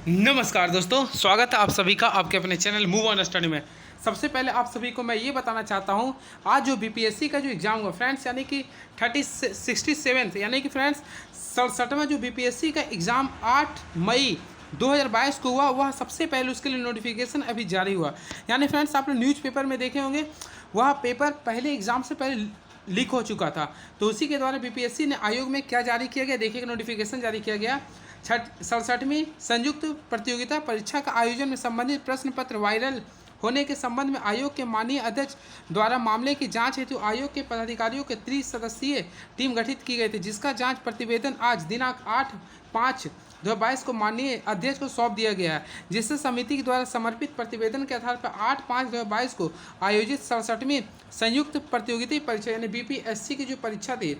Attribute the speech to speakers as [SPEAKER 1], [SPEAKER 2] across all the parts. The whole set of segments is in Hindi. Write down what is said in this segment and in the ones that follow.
[SPEAKER 1] नमस्कार दोस्तों, स्वागत है आप सभी का आपके अपने चैनल मूव ऑन स्टडी में। सबसे पहले आप सभी को मैं ये बताना चाहता हूँ, आज जो बीपीएससी का जो एग्ज़ाम हुआ फ्रेंड्स, यानी कि 67 यानी कि फ्रेंड्स 67वां जो बीपीएससी का एग्ज़ाम 8 मई 2022 को हुआ, वह सबसे पहले उसके लिए नोटिफिकेशन अभी जारी हुआ। यानी फ्रेंड्स आप लोग न्यूज़पेपर में देखे होंगे, वह पेपर पहले एग्ज़ाम से पहले लीक हो चुका था। तो उसी के द्वारा बीपीएससी ने आयोग में क्या जारी किया गया, देखिए नोटिफिकेशन जारी किया गया। 67वीं संयुक्त प्रतियोगिता परीक्षा का आयोजन में संबंधित प्रश्न पत्र वायरल होने के संबंध में आयोग के माननीय अध्यक्ष द्वारा मामले की जांच हेतु आयोग के पदाधिकारियों के त्रिसदस्यीय टीम गठित की गई थी, जिसका जांच प्रतिवेदन आज दिनांक 8/5/2022 को माननीय अध्यक्ष को सौंप दिया गया है, जिससे समिति के द्वारा समर्पित प्रतिवेदन के आधार पर 8/5/2022 को आयोजित 67वीं संयुक्त प्रतियोगिता परीक्षा यानी बीपीएससी की जो परीक्षा थी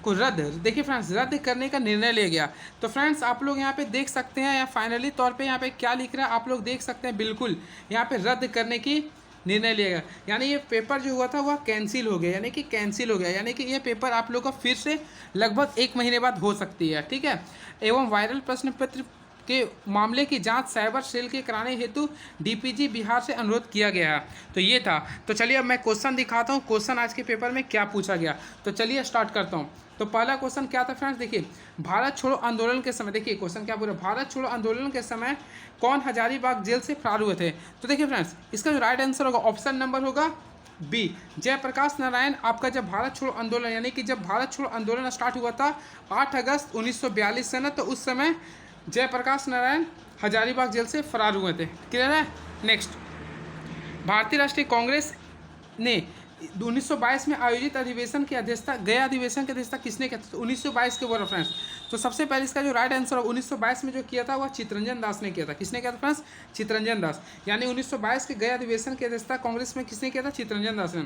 [SPEAKER 1] को देखिए फ्रेंड्स रद्द करने का निर्णय लिया गया। तो फ्रेंड्स आप लोग यहाँ पे देख सकते हैं, यहाँ फाइनली तौर पे यहाँ पे क्या लिख रहा है आप लोग देख सकते हैं, बिल्कुल यहाँ पे रद्द करने की निर्णय लिया गया। यानी ये पेपर जो हुआ था वह कैंसिल हो गया, यानी कि कैंसिल हो गया, यानी कि ये पेपर आप लोग का फिर से लगभग 1 महीने बाद हो सकती है, ठीक है। एवं वायरल प्रश्न पत्र के मामले की जांच साइबर सेल के कराने हेतु डीपीजी बिहार से अनुरोध किया गया है। तो ये था। तो चलिए अब मैं क्वेश्चन दिखाता हूँ, क्वेश्चन आज के पेपर में क्या पूछा गया। तो चलिए स्टार्ट करता हूँ। तो पहला क्वेश्चन क्या था फ्रेंड्स, देखिए भारत छोड़ो आंदोलन के समय, देखिए क्वेश्चन क्या बोल रहा है, भारत छोड़ो आंदोलन के समय कौन हजारीबाग जेल से फरार हुए थे। तो देखिए फ्रेंड्स इसका जो राइट आंसर होगा ऑप्शन नंबर होगा बी, जयप्रकाश नारायण। आपका जब भारत छोड़ो आंदोलन यानी कि जब भारत छोड़ो आंदोलन स्टार्ट हुआ था 8 अगस्त 1942 से ना, तो उस समय जयप्रकाश नारायण हजारीबाग जेल से फरार हुए थे। क्लियर है। नेक्स्ट, भारतीय राष्ट्रीय कांग्रेस ने 1922 में आयोजित अधिवेशन की अध्यक्षता, गया अधिवेशन की अध्यक्षता किसने किया था। तो 1922 के बोल फ्रेंड्स। तो सबसे पहले इसका जो राइट आंसर 1922 में जो किया था वह चित्तरंजन दास ने किया था। किसने किया था फ्रेंड्स, चित्तरंजन दास। यानी 1922 के गया अधिवेशन की अध्यक्षता कांग्रेस में किसने किया था, चित्तरंजन दास ने।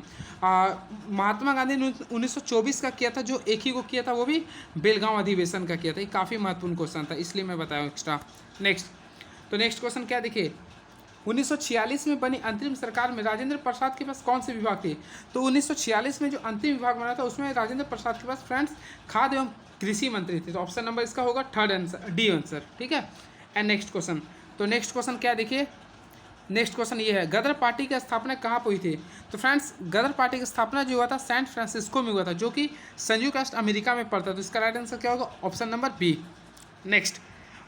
[SPEAKER 1] महात्मा गांधी ने 1924 का किया था, जो एक ही को किया था वो भी बेलगांव अधिवेशन का किया था। ये काफ़ी महत्वपूर्ण क्वेश्चन था, इसलिए मैं बताया एक्स्ट्रा। नेक्स्ट, तो नेक्स्ट क्वेश्चन क्या देखिए, 1946 में बनी अंतरिम सरकार में राजेंद्र प्रसाद के पास कौन से विभाग थे। तो 1946 में जो अंतिम विभाग बना था उसमें राजेंद्र प्रसाद के पास फ्रेंड्स खाद्य एवं कृषि मंत्री थे। तो ऑप्शन नंबर इसका होगा थर्ड आंसर, डी आंसर, ठीक है। एंड नेक्स्ट क्वेश्चन, तो नेक्स्ट क्वेश्चन क्या देखिए, नेक्स्ट क्वेश्चन ये है, गदर पार्टी की स्थापना कहाँ पर हुई थी। तो फ्रेंड्स गदर पार्टी की स्थापना जो हुआ था सैन फ्रांसिस्को में हुआ था, जो कि संयुक्त राष्ट्र अमेरिका में पड़ता है। तो इसका राइट आंसर क्या होगा, ऑप्शन नंबर बी। नेक्स्ट,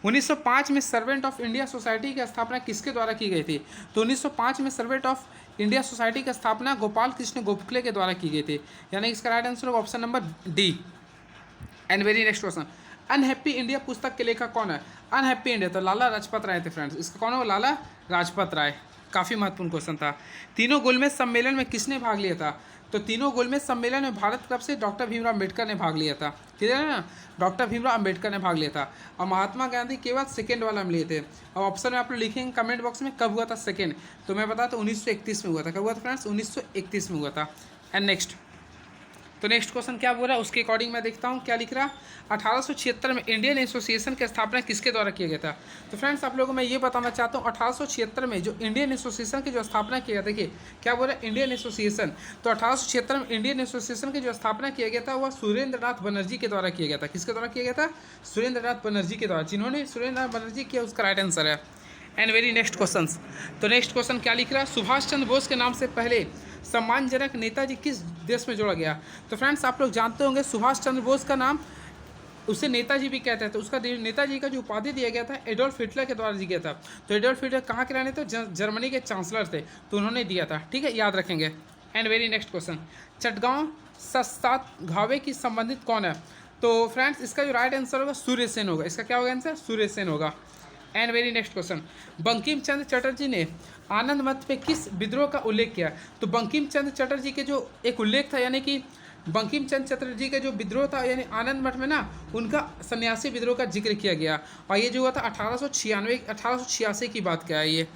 [SPEAKER 1] 1905 में सर्वेंट ऑफ इंडिया सोसाइटी की स्थापना किसके द्वारा की गई थी। तो 1905 में सर्वेंट ऑफ इंडिया सोसाइटी की स्थापना गोपाल कृष्ण गोखले के द्वारा की गई थी, यानी इसका राइट आंसर होगा option number D. And very next question, unhappy India पुस्तक के लेखक कौन है। अनहैप्पी इंडिया, तो लाला लाजपत राय थे फ्रेंड्स। इसका कौन है, लाला लाजपत राय। काफ़ी महत्वपूर्ण क्वेश्चन था। तीनों गोलमेज सम्मेलन में किसने भाग लिया था। तो तीनों गोलमेज सम्मेलन में भारत तरफ से डॉक्टर भीमराव अम्बेडकर ने भाग लिया था। क्लियर है ना, डॉक्टर भीमराव अम्बेडकर ने भाग लिया था। और महात्मा गांधी केवल सेकेंड वाला में लिए थे। अब ऑप्शन में आप लोग लिखेंगे कमेंट बॉक्स में कब हुआ था सेकेंड। तो मैं बताता हूँ 1931 में हुआ था। कब हुआ था फ्रेंड्स, 1931 में हुआ था। एंड नेक्स्ट, तो नेक्स्ट क्वेश्चन क्या बोल रहा है उसके अकॉर्डिंग मैं देखता हूँ क्या लिख रहा। 1876 में इंडियन एसोसिएशन की स्थापना किसके द्वारा किया गया था। तो फ्रेंड्स आप लोगों को मैं ये बताना चाहता हूँ 1876 में जो इंडियन एसोसिएशन की जो स्थापना किया गया, देखिए क्या बोल रहा है इंडियन एसोसिएशन। तो 1876 में इंडियन एसोसिएशन की जो स्थापना किया गया था वह सुरेंद्र नाथ बनर्जी के द्वारा किया गया था। किसके द्वारा किया गया था, सुरेंद्र नाथ बनर्जी के द्वारा। जिन्होंने सुरेंद्र नाथ बनर्जी किया उसका राइट आंसर है। एंड वेरी नेक्स्ट क्वेश्चन, तो नेक्स्ट क्वेश्चन क्या लिख रहा है, सुभाष चंद्र बोस के नाम से पहले सम्मानजनक नेताजी किस देश में जोड़ा गया। तो फ्रेंड्स आप लोग जानते होंगे सुभाष चंद्र बोस का नाम उसे नेताजी भी कहते हैं। तो उसका नेताजी का जो उपाधि दिया गया था एडोल्फ हिटलर के द्वारा दिया गया था। तो एडोल्फ हिटलर कहाँ के रहने थे, जर्मनी के चांसलर थे, तो उन्होंने दिया था, ठीक है, याद रखेंगे। And very next question, Chittagong सस्तात घावे की संबंधित कौन है। तो फ्रेंड्स इसका जो राइट आंसर होगा सूर्य सेन होगा। इसका क्या होगा आंसर, सूर्य सेन होगा। And very next question, Bankim Chandra Chatterjee ने आनंद मठ पे किस विद्रोह का उल्लेख किया। तो बंकिम चंद्र चटर्जी के जो एक उल्लेख था, यानी कि बंकिम चंद्र चटर्जी का जो विद्रोह था यानी आनंद मठ में ना, उनका सन्यासी विद्रोह का जिक्र किया गया। और ये जो हुआ था 1886 की बात क्या है ये।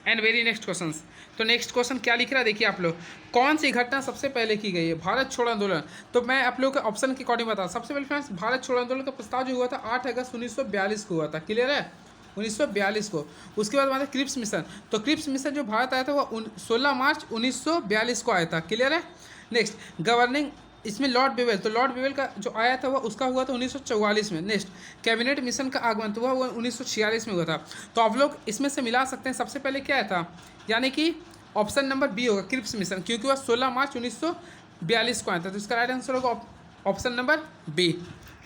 [SPEAKER 1] एंड वेरी नेक्स्ट क्वेश्चन, तो नेक्स्ट क्वेश्चन क्या लिख रहा है देखिए आप लोग, कौन सी घटना सबसे पहले की गई है, भारत छोड़ो आंदोलन। तो मैं आप लोग के ऑप्शन के अकॉर्डिंग बता, सबसे पहले फ्रेंड्स भारत छोड़ो आंदोलन का प्रस्ताव जो हुआ था 8 अगस्त 1942 को हुआ था। क्लियर है, 1942 को। उसके बाद हमारा क्रिप्स मिशन, तो क्रिप्स मिशन जो भारत आया था वो 16 मार्च 1942 को आया था। क्लियर है। नेक्स्ट, गवर्निंग इसमें लॉर्ड बेवेल, तो लॉर्ड बेवेल का जो आया था वो उसका हुआ था 1944 में। नेक्स्ट, कैबिनेट मिशन का आगमन तो वो 1946 में हुआ था। तो आप लोग इसमें से मिला सकते हैं। सबसे पहले क्या था, यानी कि ऑप्शन नंबर बी होगा, क्रिप्स मिशन, क्योंकि वह 16 मार्च 1942 को आया था। तो इसका राइट आंसर होगा option number B.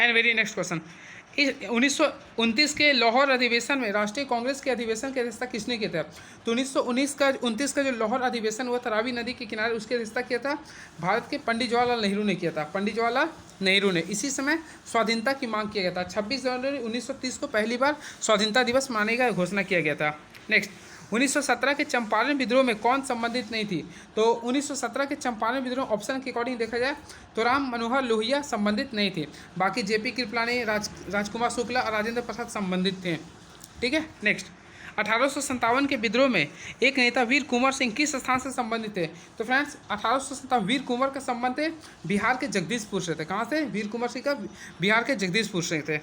[SPEAKER 1] And very next question, इस 1929 के लाहौर अधिवेशन में राष्ट्रीय कांग्रेस के अधिवेशन की अध्यक्षता किसने किया था? तो 1929 का जो लाहौर अधिवेशन हुआ था रावी नदी के किनारे, उसकी अध्यक्षता किया था भारत के पंडित जवाहरलाल नेहरू ने किया था। पंडित जवाहरलाल नेहरू ने इसी समय स्वाधीनता की मांग किया गया था। 26 जनवरी 1930 को पहली बार स्वाधीनता दिवस मनाने का घोषणा किया गया था। नेक्स्ट, 1917 के चंपारण विद्रोह में कौन संबंधित नहीं थी? तो 1917 के चंपारण विद्रोह ऑप्शन के अकॉर्डिंग देखा जाए तो राम मनोहर लोहिया संबंधित नहीं थे। बाकी जेपी कृपलानी, राजकुमार शुक्ला और राजेंद्र प्रसाद संबंधित थे। ठीक है। नेक्स्ट, 1857 के विद्रोह में एक नेता वीर कुंवर सिंह किस स्थान से संबंधित थे? तो फ्रेंड्स 1857 वीर कुंवर का संबंध है बिहार के जगदीशपुर से थे। कहाँ से? वीर कुंवर सिंह का बिहार के जगदीशपुर से थे।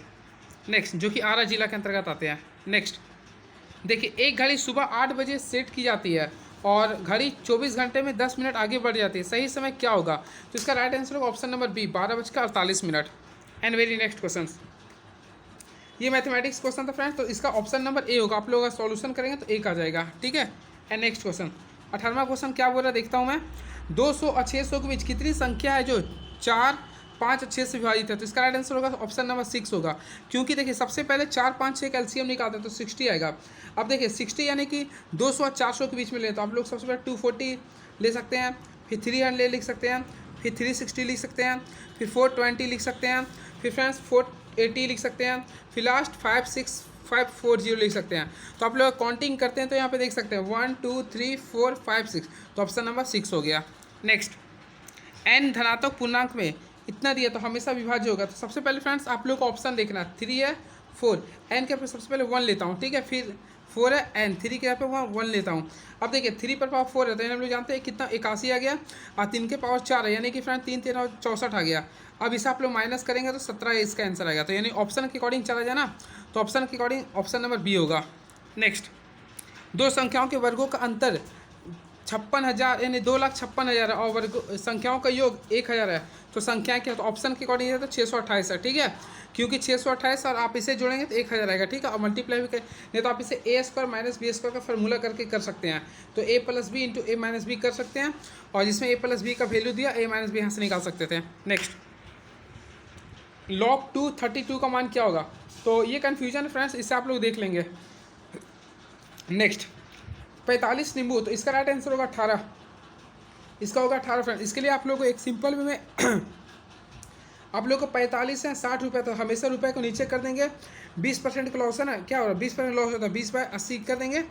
[SPEAKER 1] नेक्स्ट, जो कि आरा जिला के अंतर्गत आते हैं। नेक्स्ट देखिए, एक घड़ी सुबह 8 बजे सेट की जाती है और घड़ी 24 घंटे में 10 मिनट आगे बढ़ जाती है। सही समय क्या होगा? तो इसका राइट आंसर होगा option number B, 12:48। And very next question, ये मैथमेटिक्स क्वेश्चन था फ्रेंड्स, तो इसका ऑप्शन नंबर ए होगा। आप लोग अगर सॉल्यूशन करेंगे तो एक आ जाएगा। ठीक है। एंड नेक्स्ट क्वेश्चन, 18वां क्वेश्चन क्या बोल रहा है देखता हूँ मैं। 200 और 600 के बीच कितनी संख्या है जो 4, 5 और 6 से विभाजित है? तो इसका राइट आंसर होगा ऑप्शन नंबर 6 होगा, क्योंकि देखिए सबसे पहले 4, 5, 6 का एलसीएम निकालते हैं तो 60 आएगा। अब देखिए 60 यानी कि 200 और 400 के बीच में ले, तो आप लोग सबसे पहले 240 ले सकते हैं, फिर 300 लिख सकते हैं, फिर 360 लिख सकते हैं, फिर 420 लिख सकते हैं, फिर फ्रेंड्स 480 लिख सकते हैं, फिर लास्ट 56540 लिख सकते हैं। तो आप लोग काउंटिंग करते हैं तो यहाँ पे देख सकते हैं 1 2 3 4 5 6, तो ऑप्शन नंबर 6 हो गया। नेक्स्ट, एन धनात्मक पूर्णांक में इतना दिया तो हमेशा विभाज्य होगा। तो सबसे पहले फ्रेंड्स आप लोग को ऑप्शन देखना, 3 है 4, एन के पे सबसे पहले 1 लेता हूँ। ठीक है, फिर 4 है एन, 3 के यहाँ पे 1 लेता हूँ। अब देखिए 3 पर पावर 4 है तो हम लोग जानते हैं कितना 81 आ गया, और 3 के पावर 4 है यानी कि फ्रेंड 3 3 और 64 आ गया। अब इसे आप लोग माइनस करेंगे तो 17 इसका आंसर आएगा। तो यानी ऑप्शन के अकॉर्डिंग चला जाए ना, तो ऑप्शन के अकॉर्डिंग ऑप्शन नंबर बी होगा। नेक्स्ट, दो संख्याओं के वर्गों का अंतर 56,000 यानी 2,56,000 और वर्ग संख्याओं का योग 1,000 है। तो संख्या क्या? तो ऑप्शन के अकॉर्डिंग है तो 628 है। ठीक है, क्योंकि 628 और आप इसे जोड़ेंगे तो 1,000 आएगा। ठीक है, और मल्टीप्लाई भी कर, नहीं तो आप इसे a² माइनस b² का फॉर्मूला करके कर सकते हैं। तो a + b into a - b कर सकते हैं, और जिसमें a + b का वैल्यू दिया a - b यहाँ से निकाल सकते थे। नेक्स्ट, log 232 का मान क्या होगा? तो ये कन्फ्यूजन फ्रेंड्स, इससे आप लोग देख लेंगे। नेक्स्ट, 45 नींबू, तो इसका राइट आंसर होगा 18, इसका होगा 18 फ्रेंड। इसके लिए आप लोग को एक सिंपल वे में आप लोग को 45 है 60 रुपये, तो हमेशा रुपये को नीचे कर देंगे। 20% का लॉस है ना, क्या हो रहा है 20% लॉस होता है, 20/80 कर देंगे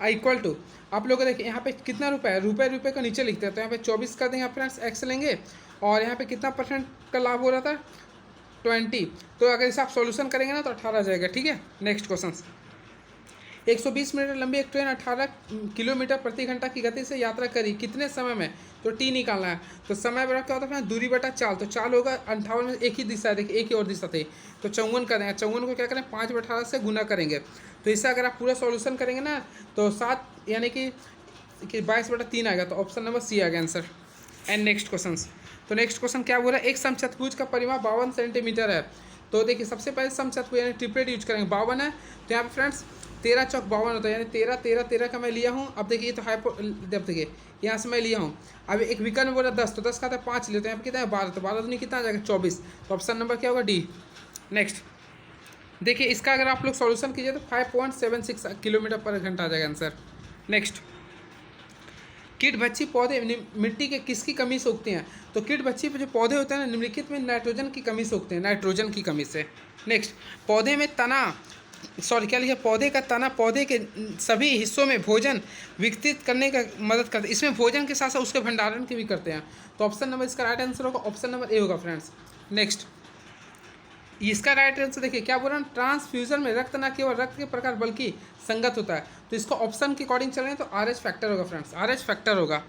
[SPEAKER 1] इक्वल टू, आप लोग को देखिए यहाँ पे कितना रुपये है, रुपये को नीचे लिखते हैं तो यहाँ पे 24 कर देंगे फ्रेंड्स, एक्स लेंगे, और यहाँ पे कितना परसेंट का लाभ हो रहा था 20। तो अगर इसे आप सॉल्यूशन करेंगे ना तो 18 आ जाएगा। ठीक है। नेक्स्ट क्वेश्चन, 120 मिनट लंबी एक ट्रेन 18 किलोमीटर प्रति घंटा की गति से यात्रा करी कितने समय में? तो टी निकालना है। तो समय बड़ा क्या होता है? दूरी बटा चाल, तो चाल होगा 58 में, एक ही दिशा है, देखिए एक ही और दिशा थी, तो 54 करेंगे। 54 को क्या करें 5/18 से गुना करेंगे। तो इससे अगर आप पूरा सॉल्यूशन करेंगे ना तो 7 यानी कि 22/3 आएगा। तो ऑप्शन नंबर सी आ गया आंसर। एंड नेक्स्ट क्वेश्चन, तो नेक्स्ट क्वेश्चन क्या बोल रहा है? एक समचतुर्भुज का परिमाप 52 सेंटीमीटर है। तो देखिए सबसे पहले समचतुर्भुज यानी ट्रिपलेट यूज करेंगे। 52 है तो यहाँ पे फ्रेंड्स 13 चौक 52 होता है, यानी 13 13 13 का मैं लिया हूँ। अब देखिए ये तो जब देखिए यहाँ से मैं लिया हूँ। अब एक विकर्ण में बोला 10, तो 10 का था 5 लेते हैं, यहाँ पे कितना है 12, तो 12 तो नहीं कितना आ जाएगा 24। तो ऑप्शन नंबर क्या होगा? डी। नेक्स्ट देखिए इसका अगर आप लोग सॉल्यूशन कीजिए तो 5.76 किलोमीटर पर घंटा आ जाएगा आंसर। नेक्स्ट, कीट भक्षी पौधे मिट्टी के किसकी कमी से उगते हैं? तो कीट भक्षी जो पौधे होते हैं निम्नलिखित में नाइट्रोजन की कमी से उगते हैं, नाइट्रोजन की कमी से। नेक्स्ट, पौधे में तना क्या लिखा? पौधे का तना पौधे के सभी हिस्सों में भोजन विकसित करने का मदद करता है। इसमें भोजन के साथ साथ उसके भंडारण की भी करते हैं। तो ऑप्शन नंबर इसका राइट आंसर होगा ऑप्शन नंबर ए होगा फ्रेंड्स। नेक्स्ट, इसका राइट आंसर देखिए क्या बोल रहा है? ट्रांसफ्यूजन में रक्त न केवल रक्त के प्रकार बल्कि संगत होता है। तो इसको ऑप्शन के अकॉर्डिंग चल रहे हैं तो RH फैक्टर होगा फ्रेंड्स, RH फैक्टर होगा।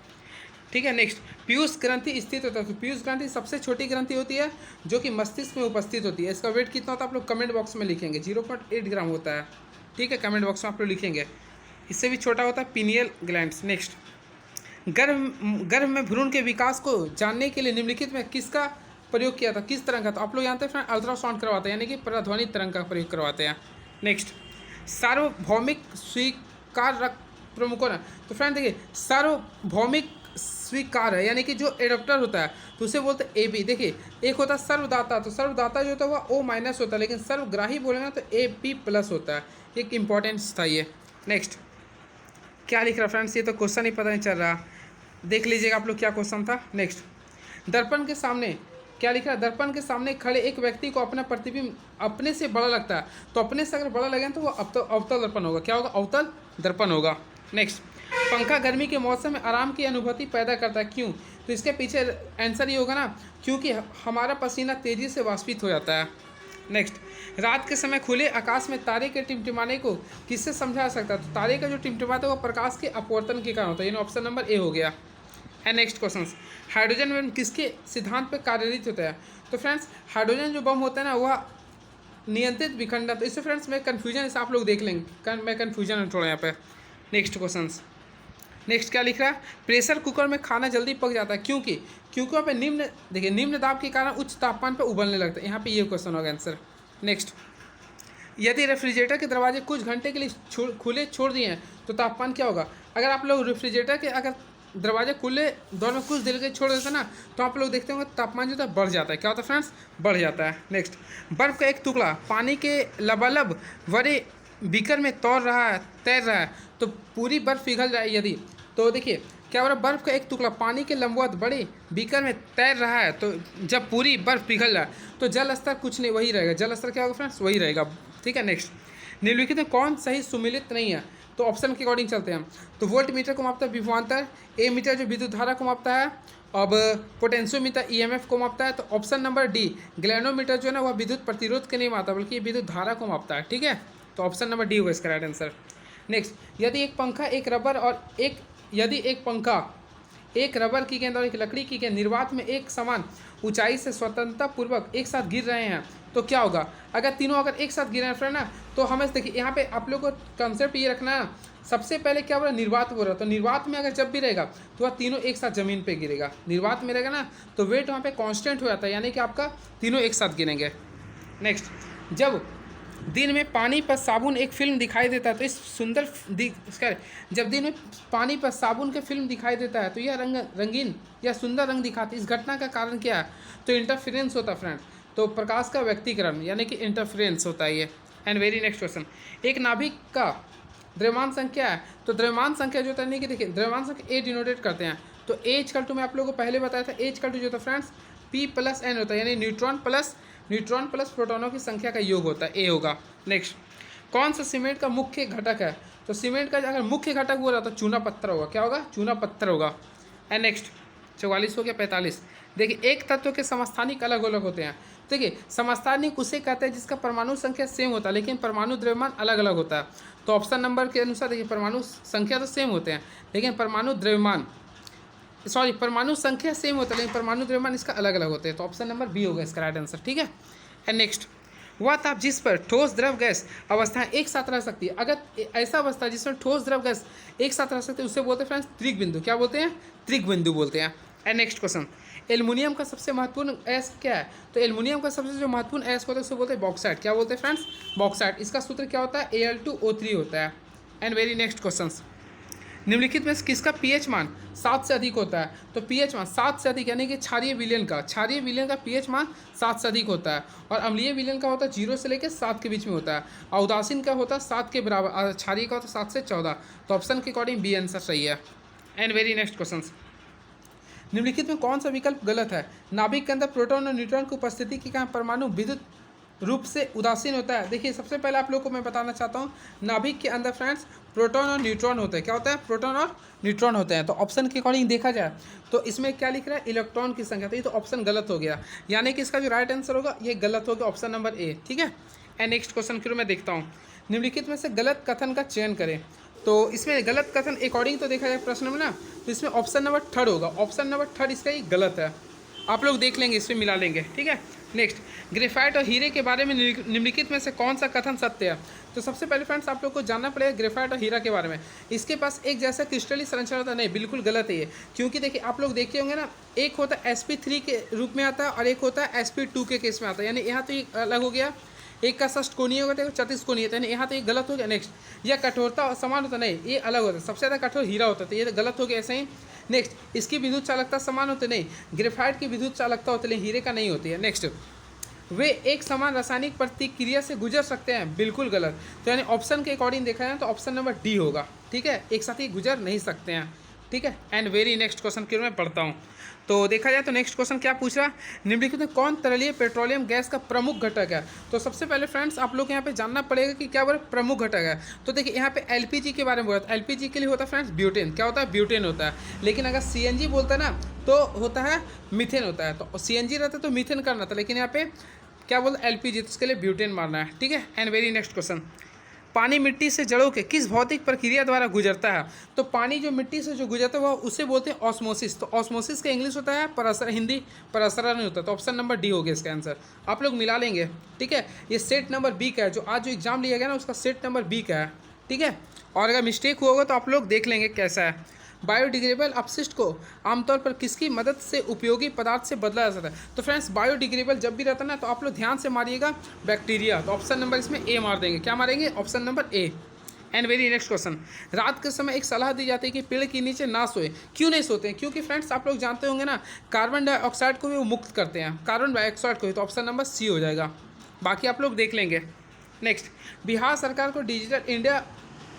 [SPEAKER 1] ठीक है। नेक्स्ट, पीयूष ग्रंथि स्थित होता है। तो पीयूष ग्रंथि सबसे छोटी ग्रंथि होती है जो कि मस्तिष्क में उपस्थित होती है। इसका वेट कितना होता है आप लोग कमेंट बॉक्स में लिखेंगे, 0.8 ग्राम होता है। ठीक है, कमेंट बॉक्स में आप लोग लिखेंगे। इससे भी छोटा होता है पीनियल ग्लैंड्स। नेक्स्ट, गर्भ में भ्रूण के विकास को जानने के लिए निम्नलिखित में किसका प्रयोग किया था, किस तरंग का? तो आप लोग जानते हैं फ्रेंड अल्ट्रासाउंड करवाते हैं, यानी कि पराध्वनि तरंग का प्रयोग करवाते हैं। नेक्स्ट, सार्वभौमिक स्वीकार प्रमुखों ने, तो फ्रेंड देखिए सार्वभौमिक स्वीकार है, यानी कि जो एडॉप्टर होता है तो उसे बोलते हैं AB। देखिए एक होता है सर्वदाता, तो सर्वदाता जो होता है वह O- होता है, लेकिन सर्वग्राही बोलेंगे तो AP+ होता है। एक इंपॉर्टेंस था ये। नेक्स्ट, क्या लिख रहा है फ्रेंड्स? ये तो क्वेश्चन ही पता नहीं चल रहा, देख लीजिएगा आप लोग क्या क्वेश्चन था। नेक्स्ट, दर्पण के सामने क्या लिख रहा है? दर्पण के सामने खड़े एक व्यक्ति को अपना प्रतिबिंब अपने से बड़ा लगता है, तो अपने से अगर बड़ा लगे तो वो अवतल दर्पण होगा। क्या होगा? अवतल दर्पण होगा। नेक्स्ट, पंखा गर्मी के मौसम में आराम की अनुभूति पैदा करता है, क्यों? तो इसके पीछे आंसर ये होगा ना, क्योंकि हमारा पसीना तेजी से वाष्पित हो जाता है। नेक्स्ट, रात के समय खुले आकाश में तारे के टिमटिमाने को किससे समझा जा सकता है? तो तारे का जो टिमटिमाता है वो प्रकाश के अपवर्तन के कारण होता है, यानी ऑप्शन नंबर ए हो गया। And next question, hydrogen bomb किसके सिद्धांत पर कार्यरत होता है? तो फ्रेंड्स हाइड्रोजन जो बम होता है ना वह नियंत्रित विखंडन, तो इससे फ्रेंड्स मैं कन्फ्यूजन इसे आप लोग देख लेंगे, मैं कन्फ्यूजन है थोड़ा यहाँ पे। नेक्स्ट क्वेश्चन, नेक्स्ट क्या लिख रहा है? प्रेशर कुकर में खाना जल्दी पक जाता है, क्योंकि वहाँ पे निम्न दाब के कारण उच्च तापमान पर उबलने लगता है। यहाँ पे ये क्वेश्चन होगा आंसर। नेक्स्ट, यदि रेफ्रिजरेटर के दरवाजे कुछ घंटे के लिए खुले छोड़ दिए हैं तो तापमान क्या होगा? अगर आप लोग रेफ्रिजरेटर के अगर दरवाजे खुले दौर में कुछ देर के छोड़ देते हैं ना, तो आप लोग देखते होंगे तापमान जो है बढ़ जाता है। क्या होता है फ्रेंड्स? बढ़ जाता है। नेक्स्ट, बर्फ़ का एक टुकड़ा पानी के लबालब भरे बीकर में तैर रहा है तो पूरी बर्फ़ पिघल जाए यदि, तो देखिए क्या हो रहा है? बर्फ़ का एक टुकड़ा पानी के लंबवत बड़े बीकर में तैर रहा है, तो जब पूरी बर्फ़ पिघल जाए तो जल स्तर कुछ नहीं, वही रहेगा। जल स्तर क्या होगा फ्रेंड्स? वही रहेगा। ठीक है। नेक्स्ट, निम्नलिखित में कौन सही सुमिलित नहीं है? तो ऑप्शन के अकॉर्डिंग चलते हैं। तो वोल्ट मीटर को मापता है विभवांतर, ए मीटर जो विद्युत धारा को मापता है, अब पोटेंशियोमीटर EMF को मापता है। तो ऑप्शन नंबर डी ग्लैनोमीटर जो है ना वह विद्युत प्रतिरोध के नहीं मापता बल्कि विद्युत धारा को मापता है। ठीक है, तो ऑप्शन नंबर डी होगा इसका राइट आंसर। नेक्स्ट, यदि एक पंखा एक रबर की गेंद और एक लकड़ी की गेंद निर्वात में एक समान ऊंचाई से स्वतंत्रता पूर्वक एक साथ गिर रहे हैं तो क्या होगा? अगर तीनों अगर एक साथ गिर रहे हैं फ्रेंड ना, तो हमें देखिए यहाँ पे आप लोग को कंसेप्ट ये रखना है, सबसे पहले क्या बोला? निर्वात बोल रहा, तो निर्वात में अगर जब भी रहेगा तो वह तीनों एक साथ जमीन पे गिरेगा। निर्वात में रहेगा ना तो वेट वहाँ पे कांस्टेंट हो जाता है, यानी कि आपका तीनों एक साथ गिरेंगे। नेक्स्ट, जब दिन में पानी पर साबुन एक फिल्म दिखाई देता है तो इस सुंदर जब दिन में पानी पर साबुन के फिल्म दिखाई देता है तो यह रंगीन या सुंदर रंग दिखाती है। इस घटना का कारण क्या है? तो इंटरफेरेंस होता है फ्रेंड, तो प्रकाश का व्यक्तिकरण यानी कि इंटरफेरेंस होता है ये। एंड वेरी नेक्स्ट क्वेश्चन, एक नाभिक का द्रव्यमान संख्या है, तो द्रव्यमान संख्या जो होता है नहीं कि देखिए द्रव्यमान संख्या A डिनोटेट करते हैं, तो A मैं आप लोगों को पहले बताया था, A जो होता है फ्रेंड्स P+N होता है, यानी न्यूट्रॉन प्लस प्रोटॉनों की संख्या का योग होता है, A होगा। नेक्स्ट, कौन सा सीमेंट का मुख्य घटक है? तो सीमेंट का अगर मुख्य घटक बोला तो चूना पत्थर होगा। क्या होगा? चूना पत्थर होगा। एंड नेक्स्ट, 44 हो गया। 45, देखिए एक तत्व के समस्थानिक अलग अलग होते हैं। देखिए समस्थानिक उसे कहते हैं जिसका परमाणु संख्या सेम होता है लेकिन परमाणु द्रव्यमान अलग अलग होता है। तो ऑप्शन नंबर के अनुसार देखिए परमाणु संख्या तो सेम होते हैं लेकिन परमाणु संख्या सेम होता है लेकिन परमाणु द्रव्यमान इसका अलग अलग होते हैं। तो ऑप्शन नंबर बी होगा इसका राइट आंसर। ठीक है। एंड नेक्स्ट, वह ताप जिस पर ठोस द्रव गैस अवस्थाएं एक साथ रह सकती है, अगर ऐसा अवस्था जिसमें ठोस द्रव गैस एक साथ रह सकती है उसे बोलते हैं फ्रेंड्स त्रिक बिंदु। क्या बोलते हैं? त्रिक बिंदु बोलते हैं। एंड नेक्स्ट क्वेश्चन, एल्युमिनियम का सबसे महत्वपूर्ण अयस्क क्या है? तो एल्युमिनियम का सबसे जो महत्वपूर्ण अयस्क होता है उसे बोलते हैं बॉक्साइट। क्या बोलते हैं फ्रेंड्स? बॉक्साइट। इसका सूत्र क्या होता है? Al2O3 होता है। एंड वेरी नेक्स्ट क्वेश्चन, निम्नलिखित में किसका pH मान 7 से अधिक होता है? तो pH मान 7 से अधिक यानी कि क्षारीय विलयन का pH मान 7 से अधिक होता है और अम्लीय विलयन का होता है 0 से लेकर 7 के बीच में होता है और उदासीन का होता है 7 के बराबर और क्षारीय का होता है 7 से 14। तो ऑप्शन के अकॉर्डिंग बी आंसर सही है। एंड वेरी नेक्स्ट क्वेश्चन, निम्नलिखित में कौन सा विकल्प गलत है? नाभिक के अंदर प्रोटॉन और न्यूट्रॉन की उपस्थिति के कारण परमाणु विद्युत रूप से उदासीन होता है। देखिए सबसे पहले आप लोग को मैं बताना चाहता हूँ, नाभिक के अंदर फ्रेंड्स प्रोटॉन और न्यूट्रॉन होते हैं। क्या होता है? प्रोटॉन और न्यूट्रॉन होते हैं। तो ऑप्शन के अकॉर्डिंग देखा जाए तो इसमें क्या लिख रहा है? इलेक्ट्रॉन की संख्या। तो ये तो ऑप्शन गलत हो गया, यानी कि इसका जो राइट आंसर होगा ये गलत होगा, ऑप्शन नंबर ए। ठीक है। एंड नेक्स्ट क्वेश्चन फिर मैं देखता हूँ, निम्नलिखित में से गलत कथन का चयन करें। तो इसमें गलत कथन अकॉर्डिंग तो देखा जाए प्रश्न में ना, तो इसमें ऑप्शन नंबर 3 होगा। ऑप्शन नंबर 3 इसका ही गलत है। आप लोग देख लेंगे, इसमें मिला लेंगे। ठीक है। नेक्स्ट, ग्रेफाइट और हीरे के बारे में निम्नलिखित में से कौन सा कथन सत्य है? तो सबसे पहले फ्रेंड्स आप लोग को जानना पड़ेगा ग्रेफाइट और हीरा के बारे में। इसके पास एक जैसा क्रिस्टली संरचना होता है, नहीं, बिल्कुल गलत है ये। क्योंकि देखिए आप लोग देखे होंगे ना, एक होता है sp3 के रूप में आता है और एक होता है sp2 के केस में आता है। यानी यहाँ तो ये अलग हो गया, एक का षष्ठकोणीय होगा तो चतुष्कोणीय, यानी यहाँ तो ये गलत हो गया। नेक्स्ट, यह कठोरता और समान होता नहीं, ये अलग होता है। सबसे ज़्यादा कठोर हीरा होता है, तो ये तो गलत हो गया ऐसे ही। नेक्स्ट, इसकी विद्युत चालकता समान होती नहीं, ग्रेफाइट की विद्युत चालकता होती है, हीरे का नहीं होती है। नेक्स्ट, वे एक समान रासायनिक प्रतिक्रिया से गुजर सकते हैं, बिल्कुल गलत। तो यानी ऑप्शन के अकॉर्डिंग देखा जाए तो ऑप्शन नंबर डी होगा, ठीक है, एक साथ ही गुजर नहीं सकते हैं, ठीक है। एंड वेरी नेक्स्ट क्वेश्चन की मैं पढ़ता हूँ। तो देखा जाए तो नेक्स्ट क्वेश्चन क्या पूछ रहा, निम्नलिखित में कौन तरलीय पेट्रोलियम गैस का प्रमुख घटक है? तो सबसे पहले फ्रेंड्स आप लोग यहाँ पे जानना पड़ेगा कि क्या बोले प्रमुख घटक है। तो देखिए यहाँ पे एलपीजी के बारे में बोला था, एलपीजी के लिए होता है फ्रेंड्स ब्यूटेन, क्या होता है, ब्यूटेन होता है। लेकिन अगर सीएनजी बोलता है ना तो होता है मीथेन होता है। तो सीएनजी रहता तो मीथेन करना था, लेकिन यहाँ पे क्या बोलते एलपीजी, तो उसके लिए ब्यूटेन मारना है, ठीक है। एंड वेरी नेक्स्ट क्वेश्चन, पानी मिट्टी से जड़ों के किस भौतिक प्रक्रिया द्वारा गुजरता है? तो पानी जो मिट्टी से जो गुजरता है वह उसे बोलते हैं ऑस्मोसिस। तो ऑस्मोसिस का इंग्लिश होता है परसर, हिंदी परसरा नहीं होता। तो ऑप्शन नंबर डी हो गया इसका आंसर, आप लोग मिला लेंगे, ठीक है। ये सेट नंबर बी का है, जो आज जो एग्जाम लिया गया ना उसका सेट नंबर बी का है, ठीक है। और अगर मिस्टेक होगा तो आप लोग देख लेंगे कैसा है। बायोडिग्रेडेबल अपशिष्ट को आमतौर पर किसकी मदद से उपयोगी पदार्थ से बदला जा सकता है? तो फ्रेंड्स बायोडिग्रेडेबल जब भी रहता है ना तो आप लोग ध्यान से मारिएगा बैक्टीरिया। तो ऑप्शन नंबर इसमें ए मार देंगे, क्या मारेंगे, option number A. And very next question, रात के समय एक सलाह दी जाती है कि पेड़ के नीचे ना सोए, क्यों नहीं सोते हैं? क्योंकि फ्रेंड्स आप लोग जानते होंगे ना कार्बन डाइऑक्साइड को भी वो मुक्त करते हैं, कार्बन डाइऑक्साइड को ही। तो ऑप्शन नंबर सी हो जाएगा, बाकी आप लोग देख लेंगे। नेक्स्ट, बिहार सरकार को डिजिटल इंडिया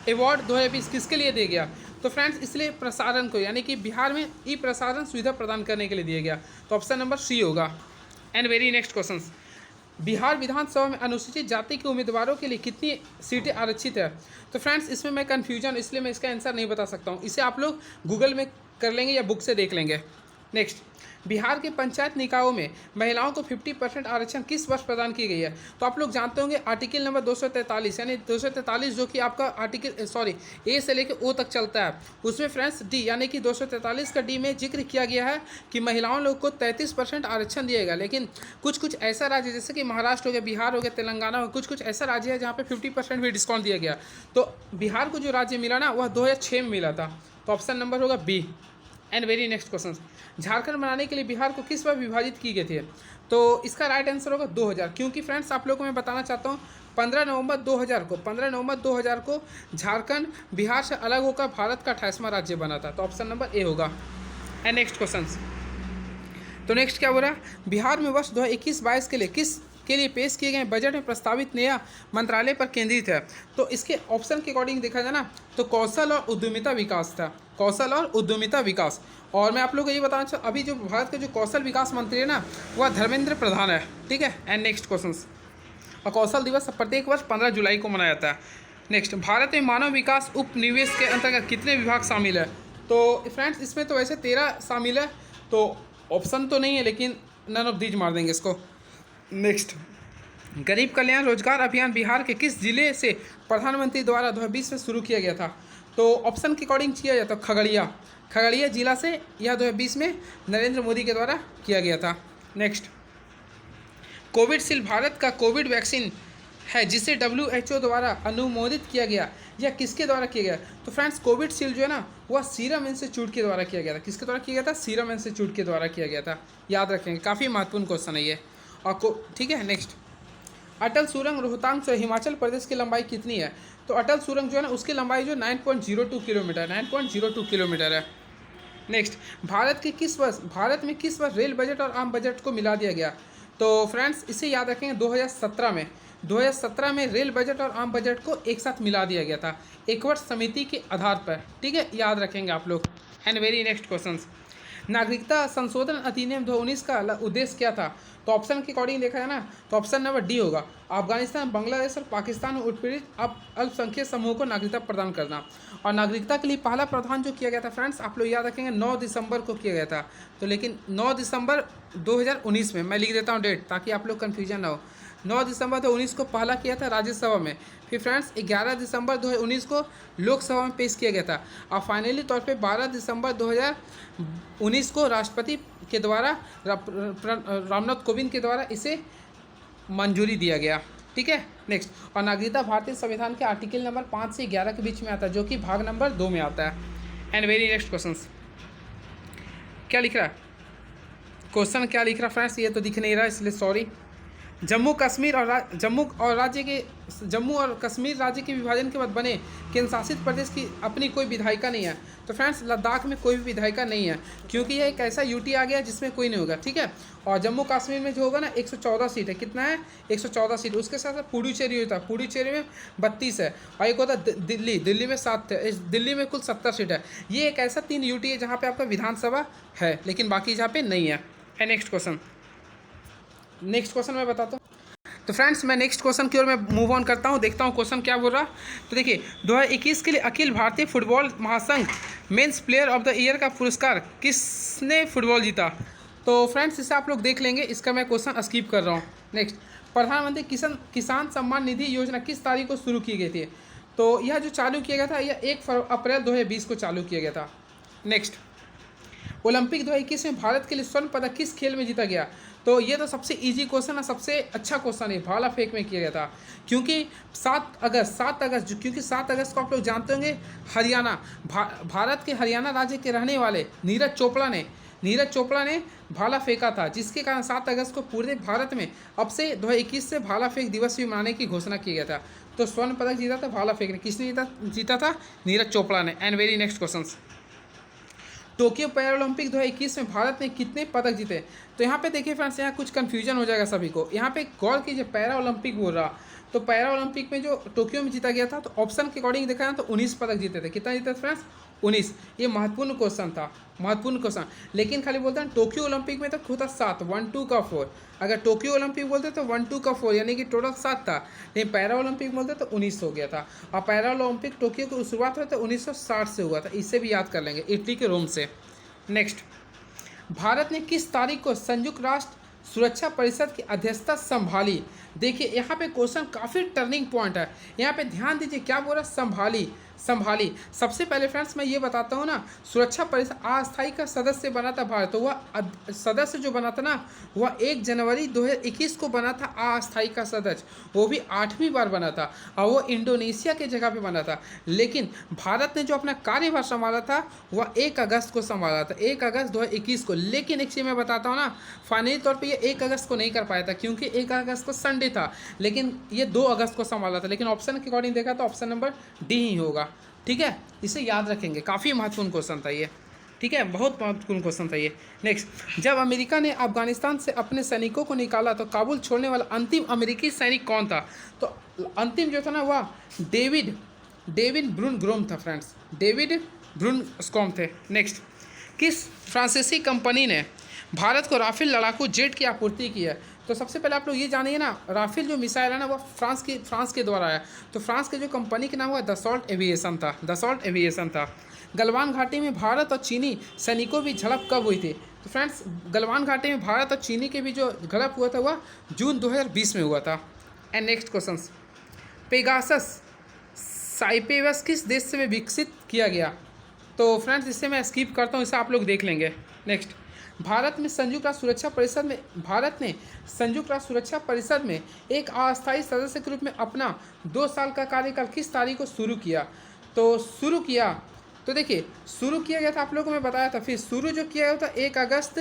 [SPEAKER 1] अवार्ड 2020 किसके लिए दिया गया? तो फ्रेंड्स इसलिए प्रसारण को, यानी कि बिहार में ई प्रसारण सुविधा प्रदान करने के लिए दिया गया। तो ऑप्शन नंबर सी होगा। And very next question, Bihar विधानसभा में अनुसूचित जाति के उम्मीदवारों के लिए कितनी सीटें आरक्षित है? तो फ्रेंड्स इसमें मैं कन्फ्यूजन, इसलिए मैं इसका आंसर नहीं बता सकता हूँ, इसे आप लोग गूगल में कर लेंगे या बुक से देख लेंगे। नेक्स्ट, बिहार के पंचायत निकायों में महिलाओं को 50% आरक्षण किस वर्ष प्रदान की गई है? तो आप लोग जानते होंगे आर्टिकल नंबर 243, यानी 243 जो कि आपका आर्टिकल ए से लेकर ओ तक चलता है, उसमें फ्रेंड्स डी यानी कि 243 का डी में जिक्र किया गया है कि महिलाओं लोग को 33% आरक्षण दिएगा। लेकिन कुछ कुछ ऐसा राज्य जैसे कि महाराष्ट्र हो गया, बिहार हो गया, तेलंगाना हो, कुछ कुछ ऐसा राज्य है जहाँ पे 50% भी डिस्काउंट दिया गया। तो बिहार को जो राज्य मिला ना वह 2006 में मिला था। तो ऑप्शन नंबर होगा B. And very next question, Jharkhand बनाने के लिए बिहार को किस बार विभाजित की गई थी? तो इसका राइट आंसर होगा 2000। क्योंकि फ्रेंड्स आप लोगों को मैं बताना चाहता हूँ 15 नवंबर 2000 को झारखंड बिहार से अलग होकर भारत का 28वां राज्य बना था। तो ऑप्शन नंबर ए होगा। एंड नेक्स्ट क्वेश्चन, तो नेक्स्ट क्या हो रहा है, बिहार में वर्ष 2021-22 के लिए पेश किए गए बजट में प्रस्तावित नया मंत्रालय पर केंद्रित है। तो इसके ऑप्शन के अकॉर्डिंग देखा जाए ना तो कौशल और उद्यमिता विकास था, कौशल और उद्यमिता विकास। और मैं आप लोगों को ये बताना चाहूँ अभी जो भारत के जो कौशल विकास मंत्री है ना वह धर्मेंद्र प्रधान है, ठीक है। एंड नेक्स्ट क्वेश्चन, और कौशल दिवस प्रत्येक वर्ष 15 जुलाई को मनाया जाता है। नेक्स्ट, भारत में मानव विकास उपनिवेश के अंतर्गत कितने विभाग शामिल है? तो फ्रेंड्स इसमें तो वैसे 13 शामिल है, तो ऑप्शन तो नहीं है, लेकिन नन ऑफ दीज मार देंगे इसको। नेक्स्ट, गरीब कल्याण रोजगार अभियान बिहार के किस जिले से प्रधानमंत्री द्वारा 2020 में शुरू किया गया था? तो ऑप्शन के अकॉर्डिंग किया जाता खगड़िया जिला से यह 2020 में नरेंद्र मोदी के द्वारा किया गया था। नेक्स्ट, कोविडशील्ड भारत का कोविड वैक्सीन है जिसे WHO द्वारा अनुमोदित किया गया, यह किसके द्वारा किया गया? तो फ्रेंड्स कोविडशील्ड जो है ना वह सीरम इंस्टीट्यूट के द्वारा किया गया था। किसके द्वारा किया गया था? सीरम इंस्टीट्यूट के द्वारा किया गया था, याद रखेंगे, काफ़ी महत्वपूर्ण क्वेश्चन है ये। और ठीक है। नेक्स्ट, अटल सुरंग रोहतांग से हिमाचल प्रदेश की लंबाई कितनी है? तो अटल सुरंग जो है ना उसकी लंबाई जो 9.02 किलोमीटर है। नेक्स्ट, भारत में किस वर्ष रेल बजट और आम बजट को मिला दिया गया? तो फ्रेंड्स इसे याद रखेंगे 2017 में रेल बजट और आम बजट को एक साथ मिला दिया गया था, एक वर्ष समिति के आधार पर, ठीक है, याद रखेंगे आप लोग। एंड वेरी नेक्स्ट क्वेश्चन, नागरिकता संशोधन अधिनियम 2019 का उद्देश्य क्या था? तो ऑप्शन के अकॉर्डिंग देखा जाए ना तो ऑप्शन नंबर डी होगा, अफगानिस्तान, बांग्लादेश और पाकिस्तान में उत्पीड़ित अल्पसंख्यक समूह को नागरिकता प्रदान करना। और नागरिकता के लिए पहला प्रावधान जो किया गया था फ्रेंड्स आप लोग याद रखेंगे 9 दिसंबर को किया गया था। तो लेकिन 9 दिसंबर 2019 में, मैं लिख देता हूँ डेट ताकि आप लोग कन्फ्यूजन ना हो, 9 दिसंबर 2019 को पहला किया था राज्यसभा में, फिर फ्रेंड्स 11 दिसंबर 2019 को लोकसभा में पेश किया गया था, और फाइनली तौर पे 12 दिसंबर 2019 को राष्ट्रपति के द्वारा रामनाथ कोविंद के द्वारा इसे मंजूरी दिया गया। ठीक है, नेक्स्ट। और नागरिकता भारतीय संविधान के आर्टिकल नंबर 5 से 11 के बीच में आता है, जो कि भाग नंबर 2 में आता है। एंड वेरी नेक्स्ट क्वेश्चन, क्या लिख रहा है क्वेश्चन, क्या लिख रहा है फ्रेंड्स, ये तो दिख नहीं रहा इसलिए सॉरी। जम्मू और कश्मीर राज्य के विभाजन के बाद बने केंद्र शासित प्रदेश की अपनी कोई विधायिका नहीं है। तो फ्रेंड्स लद्दाख में कोई भी विधायिका नहीं है, क्योंकि ये एक ऐसा यूटी आ गया जिसमें कोई नहीं होगा। ठीक है, और जम्मू कश्मीर में जो होगा ना 114 सीट है, कितना है 114 सीट। उसके साथ साथ पुडुचेरी होता है, पुडुचेरी में 32 है, और एक होता है दिल्ली में 7 है, दिल्ली में कुल 70 सीट है। ये एक ऐसा 3 यूटी है जहाँ पर आपका विधानसभा है, लेकिन बाकी जहाँ पे नहीं है। नेक्स्ट क्वेश्चन मैं बताता हूँ। तो फ्रेंड्स मैं नेक्स्ट क्वेश्चन की ओर मैं मूव ऑन करता हूँ, देखता हूँ क्वेश्चन क्या बोल रहा। तो देखिए 2021 के लिए अखिल भारतीय फुटबॉल महासंघ men's player of the year का पुरस्कार किसने फुटबॉल जीता। तो फ्रेंड्स इसे आप लोग देख लेंगे, इसका मैं क्वेश्चन स्किप कर रहा हूँ। नेक्स्ट, प्रधानमंत्री किसान सम्मान निधि योजना किस तारीख को शुरू की गई थी। तो यह जो चालू किया गया था यह 1 अप्रैल 2020 को चालू किया गया था। नेक्स्ट, ओलंपिक 2021 में भारत के लिए स्वर्ण पदक किस खेल में जीता गया। तो ये तो सबसे इजी क्वेश्चन है, सबसे अच्छा क्वेश्चन है, भाला फेंक में किया गया था, क्योंकि 7 अगस्त क्योंकि 7 अगस्त को आप लोग जानते होंगे हरियाणा भारत के हरियाणा राज्य के रहने वाले नीरज चोपड़ा ने भाला फेंका था, जिसके कारण 7 अगस्त को पूरे भारत में अब से 2021 से भाला फेंक दिवस भी मनाने की घोषणा की गया था। तो स्वर्ण पदक जीता था भाला फेंक ने, किसने जीता था नीरज चोपड़ा ने। And very next question, Tokyo Paralympic 2021 में भारत ने कितने पदक जीते। तो यहाँ पे देखिए फ्रेंड्स, यहाँ कुछ कंफ्यूजन हो जाएगा सभी को। यहाँ पे गौर कीजिए, पैरा ओलंपिक बोल रहा, तो पैरा ओलंपिक में जो टोक्यो में जीता गया था, तो ऑप्शन के अकॉर्डिंग देखा जाए तो 19 पदक जीते थे। कितना जीते थे फ्रेंड्स, 19। ये महत्वपूर्ण क्वेश्चन, लेकिन खाली बोलते हैं टोक्यो ओलंपिक में तो होता 7, 1 2 का 4। अगर टोक्यो ओलंपिक बोलते तो 1 2 का 4 यानी कि टोटल 7 था, लेकिन पैरा ओलंपिक बोलते तो 19 हो गया था। और पैरा ओलंपिक टोक्यो की शुरुआत हुआ था 1960 से हुआ था, इससे भी याद कर लेंगे, इटली के रोम से। नेक्स्ट, भारत ने किस तारीख को संयुक्त राष्ट्र सुरक्षा परिषद की अध्यक्षता संभाली। देखिए यहाँ पे क्वेश्चन काफ़ी टर्निंग पॉइंट है, यहाँ पे ध्यान दीजिए क्या बोल रहा, संभाली। सबसे पहले फ्रेंड्स मैं ये बताता हूँ ना, सुरक्षा परिषद अस्थायी का सदस्य बना था भारत, तो वह सदस्य जो बना था ना वह 1 जनवरी 2021 को बना था अस्थायी का सदस्य, वो भी 8वीं बार बना था, और वो इंडोनेशिया के जगह पे बना था। लेकिन भारत ने जो अपना कार्यभार संभाला था वह 1 अगस्त को संभाला था, 1 अगस्त 2021 को। लेकिन एक चीज़ मैं बताता हूँ ना, फाइनली तौर पर ये 1 अगस्त को नहीं कर पाया था, क्योंकि 1 अगस्त को संडे था, लेकिन ये 2 अगस्त को संभाला था। लेकिन ऑप्शन के अकॉर्डिंग देखा तो ऑप्शन नंबर डी ही होगा। ठीक है, इसे याद रखेंगे, काफ़ी महत्वपूर्ण क्वेश्चन था ये। ठीक है, बहुत महत्वपूर्ण क्वेश्चन था ये। नेक्स्ट, जब अमेरिका ने अफगानिस्तान से अपने सैनिकों को निकाला तो काबुल छोड़ने वाला अंतिम अमेरिकी सैनिक कौन था। तो अंतिम जो था ना वह डेविड ब्रूनग्रोम था फ्रेंड्स, डेविड ब्रूनग्रोम थे। नेक्स्ट, किस फ्रांसीसी कंपनी ने भारत को राफेल लड़ाकू जेट की आपूर्ति की है। तो सबसे पहले आप लोग ये जानिए ना, राफेल जो मिसाइल है ना वो फ्रांस के द्वारा है। तो फ्रांस के जो कंपनी के नाम हुआ दसॉल्ट एविएशन था। गलवान घाटी में भारत और चीनी सैनिकों की झड़प कब हुई थी। तो फ्रेंड्स गलवान घाटी में भारत और चीनी के भी जो झड़प हुआ था वह जून 2020 में हुआ था। एंड नेक्स्ट क्वेश्चन, पेगासस साइपेवस किस देश से विकसित किया गया। तो फ्रेंड्स इससे मैं स्किप करता हूँ, इसे आप लोग देख लेंगे। नेक्स्ट, भारत ने संयुक्त राष्ट्र सुरक्षा परिषद में एक अस्थायी सदस्य के रूप में अपना 2 साल का कार्यकाल किस तारीख को शुरू किया। तो देखिए शुरू किया गया था, आप लोगों को मैं बताया था, फिर शुरू जो किया गया था 1 अगस्त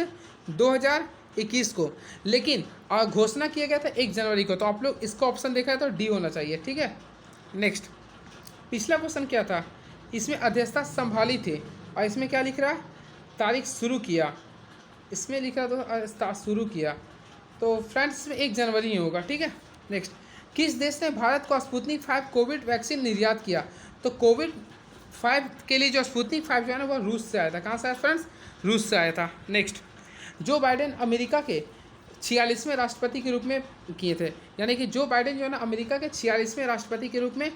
[SPEAKER 1] 2021 को, लेकिन घोषणा किया गया था 1 जनवरी को। तो आप लोग इसका ऑप्शन देखा है तो डी होना चाहिए। ठीक है, नेक्स्ट, पिछला क्वेश्चन क्या था, इसमें अध्यक्षता संभाली थी, और इसमें क्या लिख रहा है, तारीख शुरू किया, इसमें लिखा तो शुरू किया, तो फ्रेंड्स इसमें 1 जनवरी ही होगा। ठीक है, नेक्स्ट, किस देश ने भारत को स्पुतनिक 5 कोविड वैक्सीन निर्यात किया। तो कोविड 5 के लिए जो स्पुतनिक 5 जो है ना वह रूस से आया था। कहाँ से आया फ्रेंड्स, रूस से आया था। नेक्स्ट, जो बाइडेन अमेरिका के 46वें राष्ट्रपति के रूप में किए थे, यानी कि जो बाइडेन जो है ना अमेरिका के 46वें राष्ट्रपति के रूप में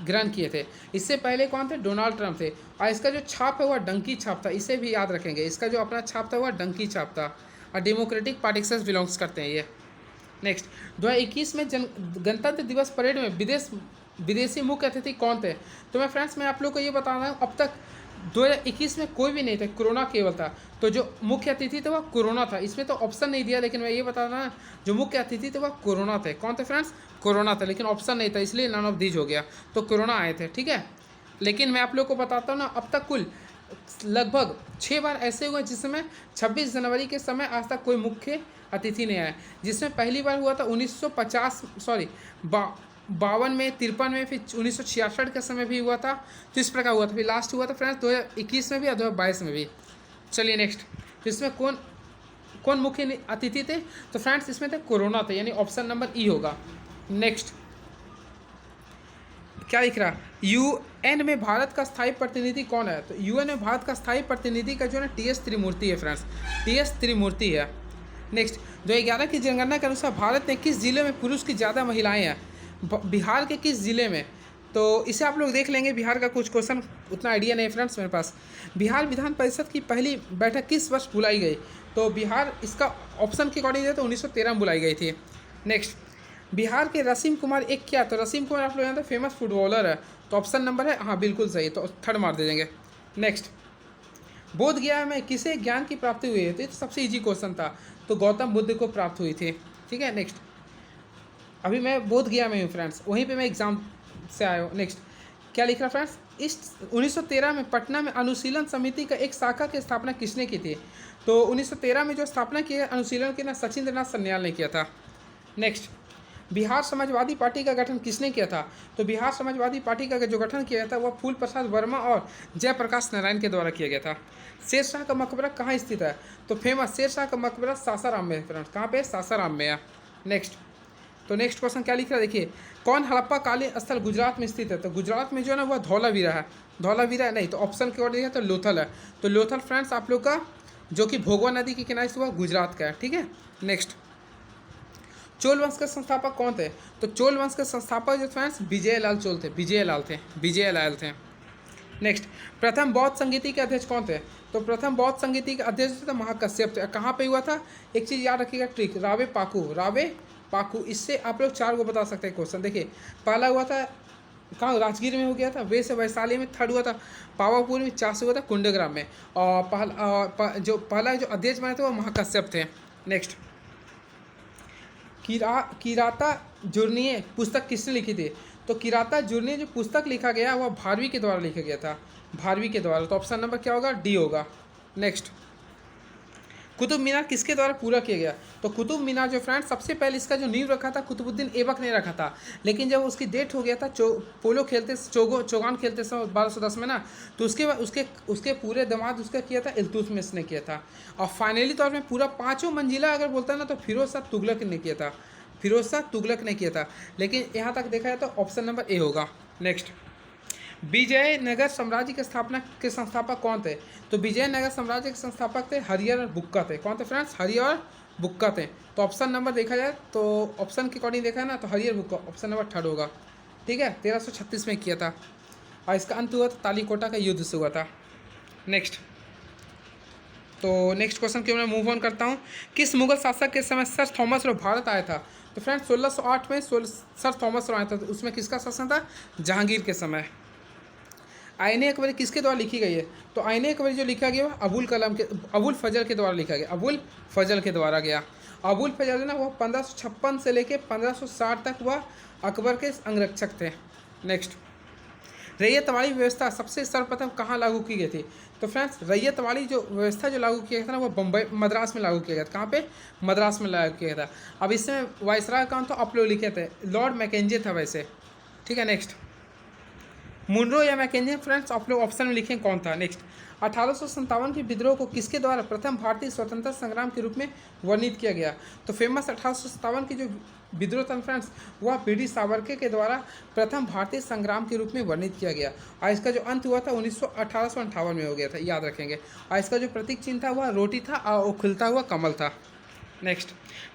[SPEAKER 1] ग्रहण किए थे। इससे पहले कौन थे, डोनाल्ड ट्रंप थे। और इसका जो छाप है वह डंकी छाप था, इसे भी याद रखेंगे, इसका जो अपना छाप था वह डंकी छाप था, और डेमोक्रेटिक पार्टी से बिलोंग्स करते हैं ये। नेक्स्ट, 2021 में गणतंत्र दिवस परेड में विदेशी मुख्य अतिथि कौन थे? तो मैं आप लोग को ये बता रहा हूँ, अब तक 2021 में कोई भी नहीं था, कोरोना केवल था। तो जो मुख्य अतिथि थे वह कोरोना था। इसमें तो ऑप्शन नहीं दिया, लेकिन मैं ये बता रहा हूँ जो मुख्य अतिथि थे वह कोरोना थे। कौन थे फ्रेंड्स? कोरोना था, लेकिन ऑप्शन नहीं था, इसलिए नन ऑफ दीज हो गया। तो कोरोना आए थे, ठीक है। लेकिन मैं आप लोग को बताता हूँ ना, अब तक कुल लगभग 6 बार ऐसे हुए जिसमें 26 जनवरी के समय आज तक कोई मुख्य अतिथि नहीं आया। जिसमें पहली बार हुआ था 52 में, 53 में, फिर 1966 के समय भी हुआ था। तो इस प्रकार हुआ था। फिर लास्ट हुआ था फ्रेंड्स 2021 में भी और 2022 में भी। चलिए नेक्स्ट, तो इसमें कौन मुख्य अतिथि थे? तो फ्रेंड्स इसमें थे कोरोना थे, यानी ऑप्शन नंबर ई होगा। नेक्स्ट क्या लिख रहा? यूएन में भारत का स्थायी प्रतिनिधि कौन है? तो यूएन में भारत का स्थायी प्रतिनिधि का जो है टीएस त्रिमूर्ति है फ्रेंड्स, टीएस त्रिमूर्ति है। नेक्स्ट, 2011 की जनगणना के अनुसार भारत में किस जिले में पुरुष की ज़्यादा महिलाएं हैं? बिहार के किस जिले में? तो इसे आप लोग देख लेंगे, बिहार का कुछ क्वेश्चन उतना आइडिया नहीं है फ्रेंड्स मेरे पास। बिहार विधान परिषद की पहली बैठक किस वर्ष बुलाई गई? तो बिहार इसका ऑप्शन के अकॉर्डिंग है तो 1913 में बुलाई गई थी। नेक्स्ट, बिहार के रसीम कुमार एक क्या? तो रसीम कुमार आप लोग जानते हैं फेमस फुटबॉलर है। तो ऑप्शन नंबर है हाँ बिल्कुल सही, तो थर्ड मार दे देंगे। नेक्स्ट, बोध गया में किसे ज्ञान की प्राप्ति हुई है? तो ये तो सबसे इजी क्वेश्चन था, तो गौतम बुद्ध को प्राप्त हुई थी, ठीक है। नेक्स्ट, अभी मैं बोध गया में हूँ फ्रेंड्स, वहीं पे मैं एग्जाम से आया हूँ। नेक्स्ट, क्या लिख रहा फ्रेंड्स? इस 1913 में पटना में अनुशीलन समिति का एक शाखा की स्थापना किसने की थी? तो 1913 में जो स्थापना की है अनुशीलन की ना सचिंद्रनाथ सन्याल ने किया था। नेक्स्ट, बिहार समाजवादी पार्टी का गठन किसने किया था? तो बिहार समाजवादी पार्टी का जो गठन किया था वह फूल प्रसाद वर्मा और जयप्रकाश नारायण के द्वारा किया गया था। शेरशाह का मकबरा कहाँ स्थित है? तो फेमस शेरशाह का मकबरा सासाराम में है फ्रेंड्स। कहाँ पे? सासाराम में है। नेक्स्ट, तो नेक्स्ट क्वेश्चन क्या लिख रहा है देखिए, कौन हड़प्पा कालीन स्थल गुजरात में स्थित है? तो गुजरात में जो है ना वह धौलावीरा है। धौलावीरा है नहीं, तो ऑप्शन के अकॉर्डिंग है तो लोथल है। तो लोथल फ्रेंड्स आप लोग का जो कि भोगवा नदी के किनारे से हुआ गुजरात का है, ठीक है। नेक्स्ट, चोल वंश के संस्थापक कौन थे? तो चोल वंश के संस्थापक जो फ्रेंड्स विजयलाल चोल थे, विजयलाल थे। नेक्स्ट, प्रथम बौद्ध संगीति के अध्यक्ष कौन थे? तो प्रथम बौद्ध संगीति के अध्यक्ष थे महाकश्यप थे। कहाँ पे हुआ था? एक चीज़ याद रखिएगा ट्रिक, रावे पाकू। इससे आप लोग 4 को बता सकते हैं क्वेश्चन। देखिए, पहला हुआ था कहाँ? राजगीर में हो गया था, वे से वैशाली में। थर्ड हुआ था पावापुर में, 4 से हुआ था कुंडग्राम में। और पहला जो अध्यक्ष बने थे वो महाकश्यप थे। नेक्स्ट, किराता जुर्नीय पुस्तक किसने लिखी थी? तो किराता जुर्नीय जो पुस्तक लिखा गया वह भारवी के द्वारा लिखा गया था, भारवी के द्वारा। तो ऑप्शन नंबर क्या होगा? डी होगा। नेक्स्ट, कुतुब मीनार किसके द्वारा पूरा किया गया? तो कुतुब मीनार जो फ्रेंड्स सबसे पहले इसका जो नींव रखा था कुतुबुद्दीन ऐबक ने रखा था, लेकिन जब उसकी डेथ हो गया था पोलो खेलते चौगान खेलते समय 1210 में ना, तो उसके बाद उसके पूरे दामाद उसका किया था इल्तुतमिश ने किया था। और फाइनली तौर में पूरा 5 मंजिला अगर बोलता है ना तो फिरोज शाह तुगलक ने किया था। लेकिन यहाँ तक देखा जाए तो ऑप्शन नंबर ए होगा। नेक्स्ट, विजयनगर साम्राज्य के संस्थापक कौन थे? तो विजयनगर साम्राज्य के संस्थापक थे हरिहर और बुक्का थे। कौन थे फ्रेंड्स? हरिहर और बुक्का थे। तो ऑप्शन नंबर देखा जाए तो ऑप्शन के अकॉर्डिंग देखा है ना तो हरिहर बुक्का ऑप्शन नंबर 3 होगा, ठीक है। 1336 में किया था और इसका अंत हुआ था तालीकोटा का युद्ध से हुआ था। नेक्स्ट, तो नेक्स्ट क्वेश्चन की मैं मूव ऑन करता हूँ। किस मुगल शासक के समय सर थॉमस रो भारत आया था? तो फ्रेंड्स 1608 में सर थॉमस रो आया था। तो उसमें किसका शासन था? जहांगीर के समय। आईने अकबरी किसके द्वारा लिखी गई है? तो आईने अकबरी जो लिखा गया अबुल फजल के द्वारा लिखा गया, अबुल फजल के द्वारा गया। अबुल फजल ना वह 1556 से लेके 1560 तक वह अकबर के अंगरक्षक थे। नेक्स्ट, रैयतवाड़ी व्यवस्था सबसे सर्वप्रथम कहाँ लागू की गई थी? तो फ्रेंड्स रैयतवाड़ी जो व्यवस्था जो लागू किया गया था ना वो मद्रास में लागू किया गया था। कहाँ पे? मद्रास में लागू किया गया था। अब इसमें वायसराय कौन था? आप लोग लिखे थे, लॉर्ड मैकेंजे था वैसे, ठीक है। नेक्स्ट, मुनरो या मैकेंजे फ्रेंड्स आप लोग ऑप्शन में लिखें कौन था। नेक्स्ट, 1857 के विद्रोह को किसके द्वारा प्रथम भारतीय स्वतंत्रता संग्राम के रूप में वर्णित किया गया? तो फेमस 1857 की जो विद्रोह था फ्रेंड्स वह बीडी सावरकर के द्वारा प्रथम भारतीय संग्राम के रूप में वर्णित किया गया। और इसका जो अंत हुआ था 1858 में हो गया था, याद रखेंगे। और इसका जो प्रतीक चिन्ह था वह रोटी था और वो खिलता हुआ कमल था। नेक्स्ट,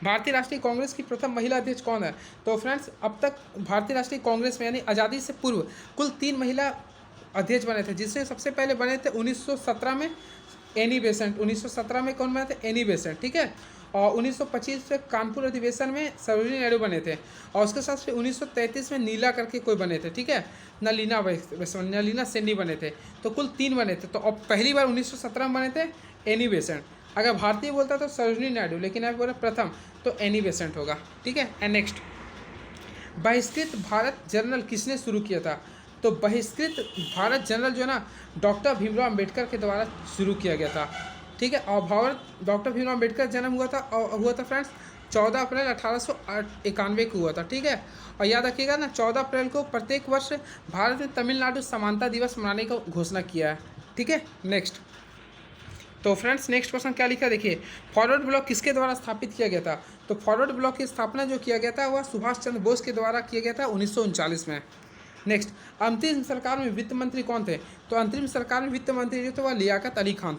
[SPEAKER 1] भारतीय राष्ट्रीय कांग्रेस की प्रथम महिला अध्यक्ष कौन है? तो फ्रेंड्स अब तक भारतीय राष्ट्रीय कांग्रेस में यानी आज़ादी से पूर्व कुल 3 महिला अध्यक्ष बने थे, जिसमें सबसे पहले बने थे 1917 में एनी बेसेंट। 1917 में कौन बने थे? एनी बेसेंट, ठीक है। और 1925 में कानपुर अधिवेशन में सरोजिनी नायडू बने थे, और उसके साथ फिर 1933 में नीला करके कोई बने थे, ठीक है, नलीना सेनी बने थे। तो कुल 3 बने थे। तो अब पहली बार 1917 में बने थे एनी बेसेंट। अगर भारतीय बोलता तो सरोजिनी नायडू, लेकिन आप बोले प्रथम तो एनी बेसेंट होगा, ठीक है। एंड नेक्स्ट, बहिष्कृत भारत जर्नल किसने शुरू किया था? तो बहिष्कृत भारत जर्नल जो है ना, डॉक्टर भीमराव अम्बेडकर के द्वारा शुरू किया गया था, ठीक है। और भारत डॉक्टर भीमराव अम्बेडकर जन्म हुआ था फ्रेंड्स 14 अप्रैल 1891 को हुआ था, ठीक है। और याद रखिएगा ना, 14 अप्रैल को प्रत्येक वर्ष भारत में तमिलनाडु समानता दिवस मनाने का घोषणा किया है, ठीक है। नेक्स्ट, तो फ्रेंड्स नेक्स्ट क्वेश्चन क्या लिखा देखिए, फॉरवर्ड ब्लॉक किसके द्वारा स्थापित किया गया था? तो फॉरवर्ड ब्लॉक की स्थापना जो किया गया था वह सुभाष चंद्र बोस के द्वारा किया गया था 1939 में। नेक्स्ट, अंतरिम सरकार में वित्त मंत्री कौन थे? तो अंतरिम सरकार में वित्त मंत्री जो थे वह लियाकत अली खान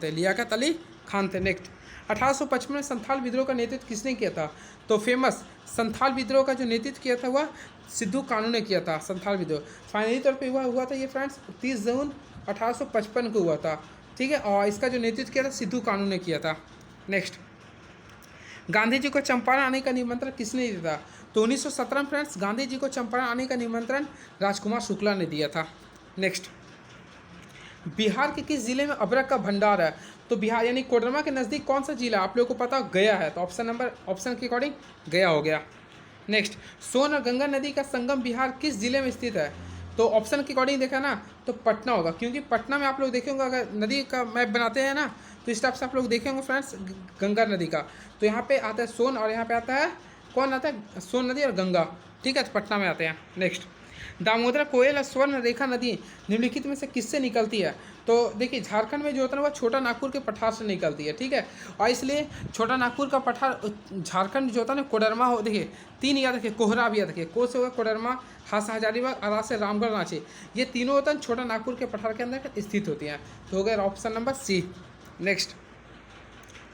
[SPEAKER 1] थे। नेक्स्ट, 1855 में संथाल विद्रोह का नेतृत्व किसने किया था? तो फेमस संथाल विद्रोह का जो नेतृत्व किया था वह सिद्धू कानू ने किया था। संथाल विद्रोह फाइनली तौर पर हुआ था ये फ्रेंड्स 30 जून 1855 को हुआ था, ठीक है। और इसका जो नेतृत्व किया था सिद्धू कानू ने किया था। नेक्स्ट, गांधी जी को चंपारण आने का निमंत्रण किसने दिया था? तो 1917 में फ्रेंड्स गांधी जी को चंपारण आने का निमंत्रण राजकुमार शुक्ला ने दिया था। नेक्स्ट, बिहार के किस जिले में अबरक का भंडार है? तो बिहार यानी कोडरमा के नज़दीक कौन सा जिला आप लोगों को पता गया है? तो ऑप्शन के अकॉर्डिंग गया हो गया। नेक्स्ट, सोन और गंगा नदी का संगम बिहार किस जिले में स्थित है? तो ऑप्शन के अकॉर्डिंग देखा ना तो पटना होगा, क्योंकि पटना में आप लोग देखेंगे अगर नदी का मैप बनाते हैं ना तो इस टाइप से आप लोग देखेंगे फ्रेंड्स गंगा नदी का, तो यहाँ पे आता है सोन और यहाँ पे आता है कौन आता है? सोन नदी और गंगा, ठीक है, तो पटना में आते हैं। नेक्स्ट, दामोदर कोयल और स्वर्ण रेखा नदी निम्नलिखित में से किससे निकलती है? तो देखिए झारखंड में जो होता है वह छोटा नागपुर के पठार से निकलती है, ठीक है। और इसलिए छोटा नागपुर का पठार झारखंड जो होता है ना कोडरमा हो, देखिए 3 याद रखिए, कोहरा भी याद रखिए, को से होगा कोडरमा, हासा हजारीबाग, अरा से रामगढ़, रांची, ये तीनों होता है छोटा नागपुर के पठार के अंदर स्थित होती हैं। तो हो गया ऑप्शन नंबर सी। नेक्स्ट,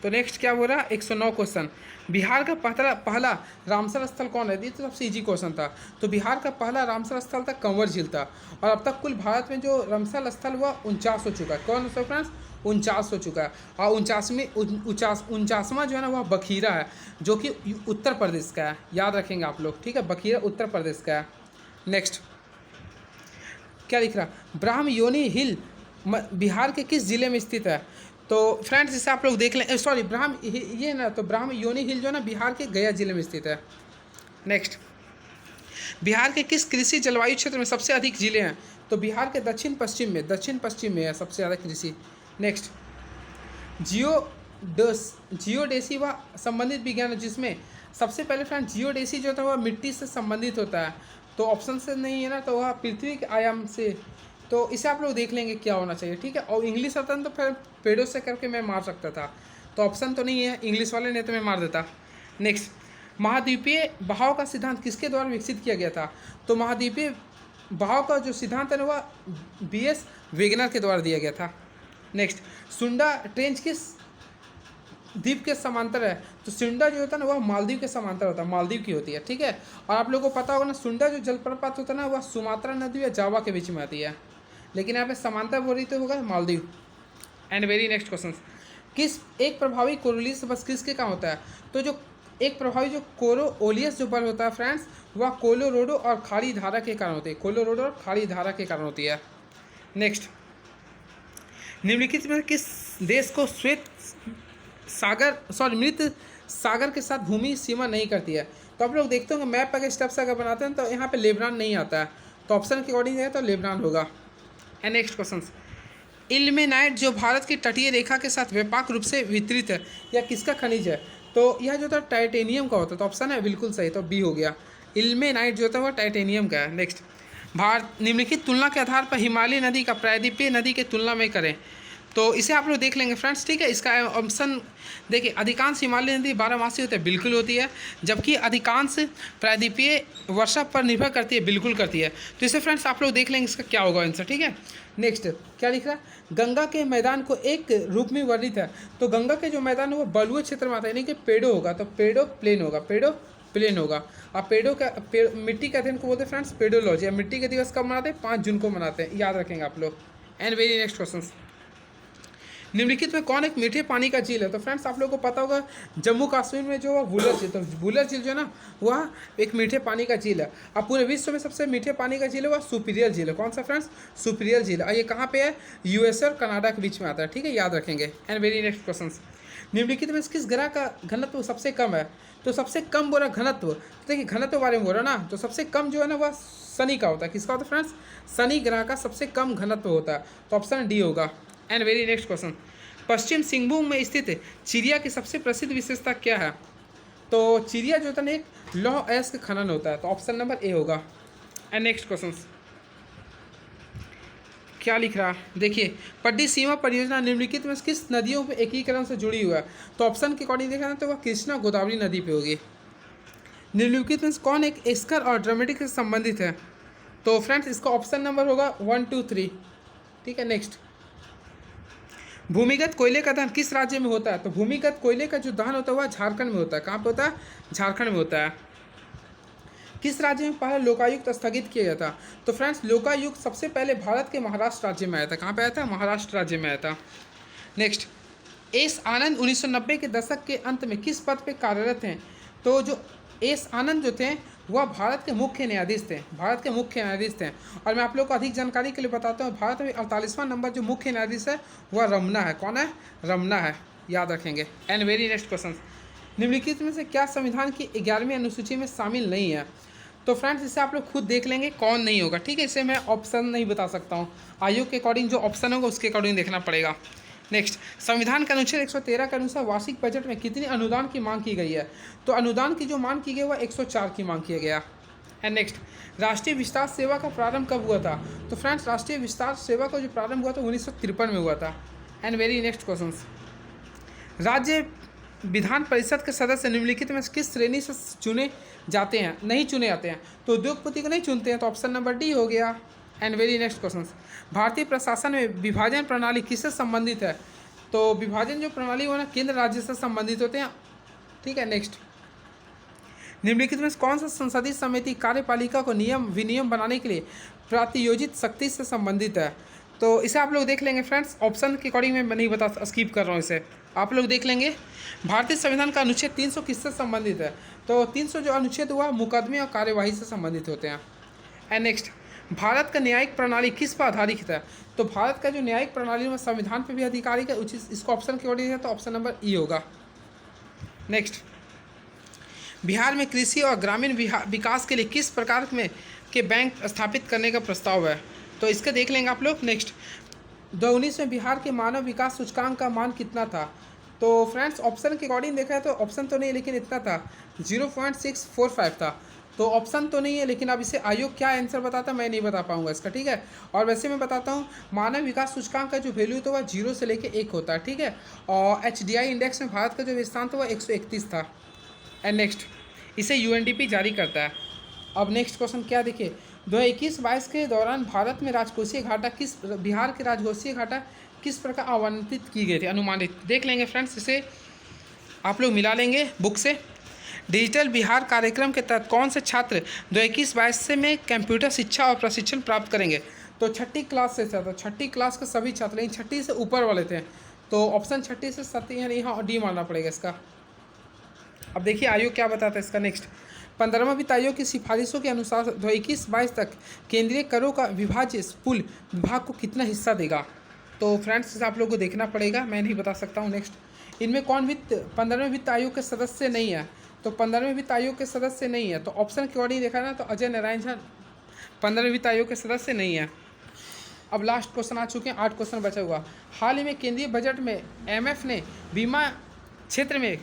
[SPEAKER 1] तो नेक्स्ट क्या हो रहा है 109 क्वेश्चन, बिहार का पहला रामसर स्थल कौन है? ये तो सबसे इजी क्वेश्चन था। तो बिहार का पहला रामसर स्थल था कंवर झील था, और अब तक कुल भारत में जो रामसर स्थल हुआ 49 हो चुका है। कौन सा फ्रेंड्स? 49 हो चुका है। और 49वां जो है ना वह बखीरा है, जो कि उत्तर प्रदेश का है, याद रखेंगे आप लोग, ठीक है, बखीरा उत्तर प्रदेश का है। नेक्स्ट, क्या लिख रहा, ब्राह्म योनि हिल बिहार के किस जिले में स्थित है? तो फ्रेंड्स इसे आप लोग देख लें, सॉरी ब्राह्म ये ना, तो ब्राह्म योनि हिल जो है ना बिहार के गया जिले में स्थित है। नेक्स्ट, बिहार के किस कृषि जलवायु क्षेत्र में सबसे अधिक जिले हैं? तो बिहार के दक्षिण पश्चिम में है सबसे ज़्यादा कृषि। नेक्स्ट, जियोडेसी व संबंधित विज्ञान, जिसमें सबसे पहले फ्रेंड्स जियोडेसी जो होता है वह मिट्टी से संबंधित होता है, तो ऑप्शन से नहीं है ना, तो वह पृथ्वी के आयाम से, तो इसे आप लोग देख लेंगे क्या होना चाहिए, ठीक है। और इंग्लिश आता है तो फिर पेड़ों से करके मैं मार सकता था, तो ऑप्शन तो नहीं है, इंग्लिश वाले ने तो मैं मार देता। नेक्स्ट, महाद्वीपीय बहाव का सिद्धांत किसके द्वारा विकसित किया गया था? तो महाद्वीपीय बहाव का जो सिद्धांत है ना वह BS वेगनर के द्वारा दिया गया था। नेक्स्ट, सुंडा ट्रेंच किस द्वीप के समांतर है? तो सुंडा जो होता है ना वह मालदीव के समांतर होता है, मालदीव की होती है, ठीक है। और आप लोगों को पता होगा ना सुंडा जो जलप्रपात होता है ना वह सुमात्रा नदी या जावा के बीच में आती है, लेकिन यहाँ पे समांतर बोल रही तो होगा Maldives. And very next question, किस एक प्रभावी कोरोलियस बस किसके काम होता है? तो जो एक प्रभावी जो कोरोलियस जो बल होता है फ्रेंड्स वह कोलोराडो और खाड़ी धारा के कारण होती है, कोलोराडो और खाड़ी धारा के कारण होती है। नेक्स्ट, निम्नलिखित में किस देश को मृत सागर के साथ भूमि सीमा नहीं करती है? तो आप लोग देखते होंगे मैप अगर स्टेप से अगर बनाते हैं तो यहाँ पे लेबनान नहीं आता है, तो ऑप्शन के अकॉर्डिंग है तो लेबनान होगा। एंड नेक्स्ट क्वेश्चन, इल्मेनाइट जो भारत की तटीय रेखा के साथ व्यापक रूप से वितरित है यह किसका खनिज है? तो यह जो था टाइटेनियम का होता है, तो ऑप्शन है बिल्कुल सही, तो बी हो गया, इल्मेनाइट जो होता है वह टाइटेनियम का है। नेक्स्ट, भारत निम्नलिखित तुलना के आधार पर हिमालय नदी का प्रायद्वीपीय नदी के तुलना में करें, तो इसे आप लोग देख लेंगे फ्रेंड्स, ठीक है। इसका ऑप्शन देखिए, अधिकांश हिमालय नदी 12 होती है, बिल्कुल होती है, जबकि अधिकांश प्रायद्वीपीय वर्षा पर निर्भर करती है, बिल्कुल करती है। तो इसे फ्रेंड्स आप लोग देख लेंगे इसका क्या होगा आंसर, ठीक है। नेक्स्ट, क्या लिख रहा है, गंगा के मैदान को एक रूप में वर्णित है, तो गंगा के जो मैदान है वो बलुए क्षेत्र में आता है, यानी कि पेड़ो होगा, तो पेड़ो प्लेन होगा। अब मिट्टी के अध्ययन को बोलते हैं फ्रेंड्स पेडोलॉजी। अब मिट्टी के दिवस कब मनाते हैं? 5 जून को मनाते हैं, याद रखेंगे आप लोग। एंड वेरी नेक्स्ट क्वेश्चन, निम्नलिखित में कौन एक मीठे पानी का झील है? तो फ्रेंड्स आप लोगों को पता होगा जम्मू कश्मीर में जो वुलर झील, तो वुलर झील जो है ना वह एक मीठे पानी का झील है। अब पूरे विश्व में सबसे मीठे पानी का झील है वह सुपीरियर झील है। कौन सा फ्रेंड्स? सुपीरियर झील। और ये कहाँ पे है? यूएसए और कनाडा के बीच में आता है, ठीक है, याद रखेंगे। एंड वेरी नेक्स्ट क्वेश्चन, निम्नलिखित में किस ग्रह का घनत्व सबसे कम है? तो सबसे कम बोला घनत्व, देखिए घनत्व बारे में बोल रहा ना, तो सबसे कम जो है ना वह शनि का होता है। किसका होता है फ्रेंड्स? शनि ग्रह का सबसे कम घनत्व होता है, तो ऑप्शन डी होगा। एंड वेरी नेक्स्ट क्वेश्चन, पश्चिम सिंहभूम में स्थित चिड़िया की सबसे प्रसिद्ध विशेषता क्या है? तो चिड़िया जो होता है ना एक लौह अयस्क खनन होता है, तो ऑप्शन नंबर ए होगा। एंड नेक्स्ट क्वेश्चन क्या लिख रहा, देखिए पट्टी सीमा परियोजना निम्नलिखित में किस नदियों पे एकीकरण से जुड़ी हुआ है? तो ऑप्शन के अकॉर्डिंग देखा ना तो वह कृष्णा गोदावरी नदी पे होगी। निम्नलिखित में कौन एक एस्कर और ड्रामेटिक से संबंधित है? तो फ्रेंड्स इसका ऑप्शन नंबर होगा 1 2 3, ठीक है। नेक्स्ट, भूमिगत कोयले का दहन किस राज्य में होता है? तो भूमिगत कोयले का जो दहन होता है वह झारखंड में होता है। कहाँ पे होता है? झारखंड में होता है। किस राज्य में पहला लोकायुक्त स्थगित किया गया था? तो फ्रेंड्स लोकायुक्त सबसे पहले भारत के महाराष्ट्र राज्य में आया था। कहाँ पे आया था? महाराष्ट्र राज्य में आया था। नेक्स्ट, एस आनंद 1990 के दशक के अंत में किस पद पे कार्यरत हैं? तो जो एस आनंद जो थे वह भारत के मुख्य न्यायाधीश थे, भारत के मुख्य न्यायाधीश थे। और मैं आप लोग को अधिक जानकारी के लिए बताता हूँ, भारत में 48वां नंबर जो मुख्य न्यायाधीश है वह रमना है। कौन है? रमना है, याद रखेंगे। एंड वेरी नेक्स्ट क्वेश्चन, निम्नलिखित में से क्या संविधान की 11वीं अनुसूची में शामिल नहीं है? तो फ्रेंड्स इसे आप लोग खुद देख लेंगे कौन नहीं होगा, ठीक है। इसे मैं ऑप्शन नहीं बता सकता हूँ, आयोग के अकॉर्डिंग जो ऑप्शन होगा उसके अकॉर्डिंग देखना पड़ेगा। नेक्स्ट, संविधान के अनुच्छेद 113 के अनुसार वार्षिक बजट में कितनी अनुदान की मांग की गई है? तो अनुदान की जो मांग की गई वह 104 की मांग किया गया। एंड नेक्स्ट, राष्ट्रीय विस्तार सेवा का प्रारंभ कब हुआ था? तो फ्रेंड्स राष्ट्रीय विस्तार सेवा का जो प्रारंभ हुआ था 1953 में हुआ था। एंड वेरी नेक्स्ट क्वेश्चन, राज्य विधान परिषद के सदस्य निम्नलिखित में किस श्रेणी से चुने जाते हैं? नहीं चुने जाते हैं, तो उद्योगपति को नहीं चुनते हैं, तो ऑप्शन नंबर डी हो गया। एंड वेरी नेक्स्ट क्वेश्चन, भारतीय प्रशासन में विभाजन प्रणाली किससे संबंधित है? तो विभाजन जो प्रणाली हो ना केंद्र राज्य से संबंधित होते हैं, ठीक है। नेक्स्ट, निम्नलिखित में कौन सा संसदीय समिति कार्यपालिका को नियम विनियम बनाने के लिए प्रातियोजित शक्ति से संबंधित है? तो इसे आप लोग देख लेंगे फ्रेंड्स, ऑप्शन के अकॉर्डिंग मैं नहीं बता, स्किप कर रहा हूँ इसे, आप लोग देख लेंगे। भारतीय संविधान का अनुच्छेद 300 किससे संबंधित है? तो 300 जो अनुच्छेद हुआ मुकदमे और कार्यवाही से संबंधित होते हैं। एंड नेक्स्ट, भारत का न्यायिक प्रणाली किस पर आधारित है? तो भारत का जो न्यायिक प्रणाली में संविधान पर भी आधिकारिक है, उचित इसको ऑप्शन के अकॉर्डिंग है, तो ऑप्शन नंबर ई होगा। नेक्स्ट, बिहार में कृषि और ग्रामीण विकास के लिए किस प्रकार में के बैंक स्थापित करने का प्रस्ताव है? तो इसका देख लेंगे आप लोग। नेक्स्ट, 2019 में बिहार के मानव विकास सूचकांक का मान कितना था? तो फ्रेंड्स ऑप्शन के अकॉर्डिंग देखा है तो ऑप्शन तो नहीं, लेकिन इतना था 0.645 था, तो ऑप्शन तो नहीं है, लेकिन अब इसे आयोग क्या आंसर बताता मैं नहीं बता पाऊंगा इसका, ठीक है। और वैसे मैं बताता हूँ मानव विकास सूचकांक का जो वैल्यू तो वह 0 से लेकर 1 होता है, ठीक है। और HDI इंडेक्स में भारत का जो स्थान था वह 131 था। एंड नेक्स्ट, इसे UNDP जारी करता है। अब नेक्स्ट क्वेश्चन क्या देखिए, 2021-22 के दौरान भारत में राजकोषीय घाटा किस बिहार के राजकोषीय घाटा किस प्रकार आवंटित की गई थी, अनुमानित देख लेंगे फ्रेंड्स, इसे आप लोग मिला लेंगे बुक से। डिजिटल बिहार कार्यक्रम के तहत कौन से छात्र 2021-22 से में कंप्यूटर शिक्षा और प्रशिक्षण प्राप्त करेंगे? तो 6ठी क्लास से था, तो 6ठी क्लास के सभी छात्र, लेकिन 6ठी से ऊपर वाले थे, तो ऑप्शन 6ठी से 7 यानी यहाँ डी मानना पड़ेगा इसका। अब देखिए आयोग क्या बताता है इसका। नेक्स्ट, 15वां वित्त आयोग की सिफारिशों के अनुसार 2021-22 तक केंद्रीय करों का विभाज्य पुल विभाग को कितना हिस्सा देगा? तो फ्रेंड्स आप लोगों को देखना पड़ेगा, मैं नहीं बता सकता हूँ। नेक्स्ट, इनमें कौन 15वें वित्त आयोग के सदस्य नहीं है? तो 15वें वित्त आयोग के सदस्य नहीं है, तो ऑप्शन के अकॉर्डिंग देखा ना तो अजय नारायण झा 15वें वित्त आयोग के सदस्य नहीं है। अब लास्ट क्वेश्चन आ चुके हैं, 8 क्वेश्चन बचा हुआ। हाल ही में केंद्रीय बजट में IMF ने बीमा क्षेत्र में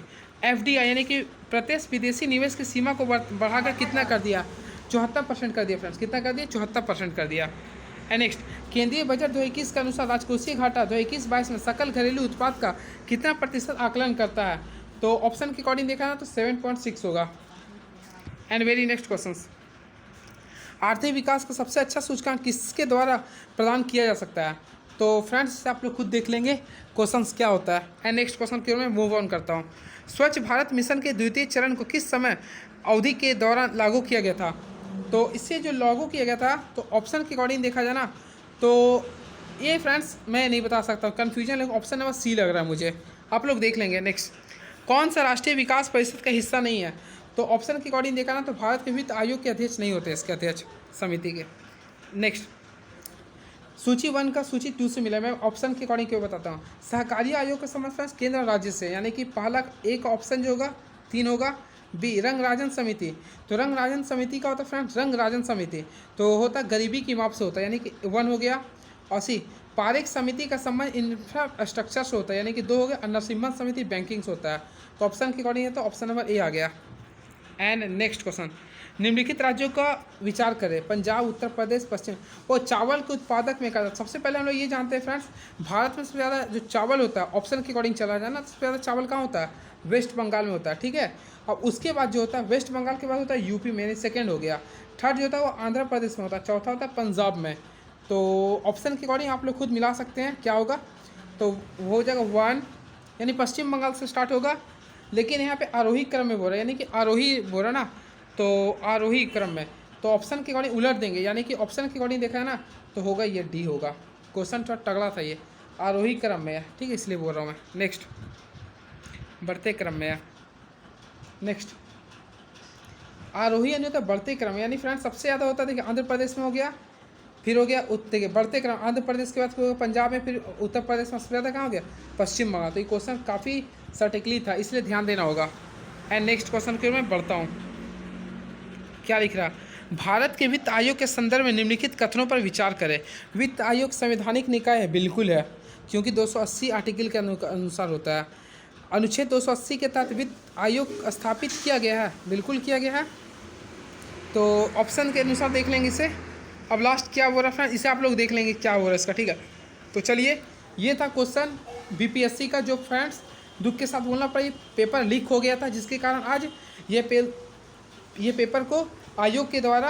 [SPEAKER 1] FDI यानी कि प्रत्यक्ष विदेशी निवेश की सीमा को बढ़ाकर कितना कर दिया? 74% कर दिया फ्रेंड्स, कितना कर दिया? 74% कर दिया। एंड नेक्स्ट, केंद्रीय बजट 2021 के अनुसार राजकोषीय घाटा 2021-22 में सकल घरेलू उत्पाद का कितना प्रतिशत आकलन करता है? तो ऑप्शन के अकॉर्डिंग देखा ना तो 7.6 होगा। एंड वेरी नेक्स्ट क्वेश्चन, आर्थिक विकास का सबसे अच्छा सूचकांक किसके द्वारा प्रदान किया जा सकता है? तो फ्रेंड्स आप लोग खुद देख लेंगे क्वेश्चंस क्या होता है। एंड नेक्स्ट क्वेश्चन की ओर मैं मूव ऑन करता हूँ। स्वच्छ भारत मिशन के द्वितीय चरण को किस समय अवधि के दौरान लागू किया गया था? तो इससे जो लागू किया गया था तो ऑप्शन के अकॉर्डिंग देखा जाए ना तो ये फ्रेंड्स मैं नहीं बता सकता, कन्फ्यूजन है। ऑप्शन नंबर सी लग रहा है मुझे, आप लोग देख लेंगे। नेक्स्ट, कौन सा राष्ट्रीय विकास परिषद का हिस्सा नहीं है? तो ऑप्शन के अकॉर्डिंग देखा ना तो भारत के वित्त आयोग के अध्यक्ष नहीं होते, इसके अध्यक्ष समिति के। नेक्स्ट, सूची 1 का सूची 2 से मिला। मैं ऑप्शन के अकॉर्डिंग क्यों बताता हूँ। सहकारी आयोग का संबंध फ्रेंड्स केंद्र और राज्य से, यानी कि पहला एक ऑप्शन जो होगा 3 होगा। बी, रंग राजन समिति। तो रंग राजन समिति का होता है फ्रेंड्स, रंग राजन समिति तो होता गरीबी की माप से होता है, यानी कि 1 हो गया। और सी, पारेख समिति का संबंध इंफ्रास्ट्रक्चर से होता है, यानी कि 2 हो गया। और नरसिम्हा समिति बैंकिंग से होता है। तो ऑप्शन के अकॉर्डिंग है तो ऑप्शन नंबर ए आ गया। एंड नेक्स्ट क्वेश्चन, निम्नलिखित राज्यों का विचार करें। पंजाब, उत्तर प्रदेश, पश्चिम। वो चावल के उत्पादक में कहा। सबसे पहले हम लोग ये जानते हैं फ्रेंड्स, भारत में सबसे ज़्यादा जो चावल होता है, ऑप्शन के अकॉर्डिंग चला जाए ना, सबसे ज़्यादा चावल कहाँ होता है? वेस्ट बंगाल में होता है, ठीक है। अब उसके बाद जो होता है, वेस्ट बंगाल के बाद होता है यूपी में, सेकेंड हो गया। थर्ड जो होता है वो आंध्र प्रदेश में होता है, चौथा होता है पंजाब में। तो ऑप्शन के अकॉर्डिंग आप लोग खुद मिला सकते हैं क्या होगा। तो वो हो जाएगा 1, यानी पश्चिम बंगाल से स्टार्ट होगा, लेकिन यहाँ पे आरोही क्रम में बोल रहा है, यानी कि आरोही बोल रहा ना, तो आरोही क्रम में। तो ऑप्शन के अकॉर्डिंग उलट देंगे, यानी कि ऑप्शन के अकॉर्डिंग देखा है ना तो होगा ये डी होगा। क्वेश्चन थोड़ा तगड़ा था, ये आरोही क्रम में है, ठीक है, इसलिए बोल रहा हूँ मैं। नेक्स्ट, बढ़ते क्रम में है। नेक्स्ट, आरोही यानी होता है बढ़ते क्रम, यानी फ्रेंड्स सबसे ज़्यादा होता है देखिए आंध्र प्रदेश में हो गया, फिर हो गया उत्तर बढ़ते क्रम आंध्र प्रदेश के बाद फिर पंजाब में, फिर उत्तर प्रदेश में सबसे ज़्यादा कहाँ हो गया? पश्चिम बंगाल। तो ये क्वेश्चन काफ़ी सटिकली था, इसलिए ध्यान देना होगा। एंड नेक्स्ट क्वेश्चन की मैं बढ़ता हूँ। क्या लिख रहा? भारत के वित्त आयोग के संदर्भ में निम्नलिखित कथनों पर विचार करें। वित्त आयोग संवैधानिक निकाय है, बिल्कुल है, क्योंकि 280 आर्टिकल के अनुसार होता है। अनुच्छेद 280 के तहत वित्त आयोग स्थापित किया गया है, बिल्कुल किया गया है। तो ऑप्शन के अनुसार देख लेंगे इसे। अब लास्ट क्या हो रहा है इसे आप लोग देख लेंगे क्या हो रहा है इसका, ठीक है। तो चलिए, ये था क्वेश्चन बीपीएससी का, जो फ्रेंड्स दुख के साथ बोलना पड़ा, पेपर लीक हो गया था, जिसके कारण आज ये पेपर को आयोग के द्वारा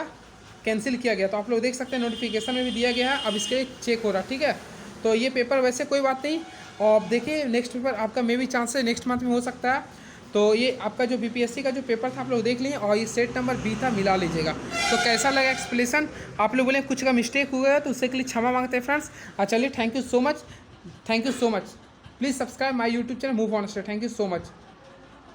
[SPEAKER 1] कैंसिल किया गया। तो आप लोग देख सकते हैं नोटिफिकेशन में भी दिया गया है, अब इसके लिए चेक हो रहा, ठीक है। तो ये पेपर वैसे कोई बात नहीं, और देखिए नेक्स्ट पेपर आपका मे भी चांस है नेक्स्ट मंथ में हो सकता है। तो ये आपका जो बीपीएससी का जो पेपर था आप लोग देख लिए, और ये सेट नंबर बी था, मिला लीजिएगा। तो कैसा लगा एक्सप्लेनेशन? आप लोग बोले कुछ का मिस्टेक हुआ है तो उसके लिए क्षमा मांगते हैं फ्रेंड्स। चलिए, thank you so much, thank you so much. Please subscribe my YouTube channel move on study. Thank you so much.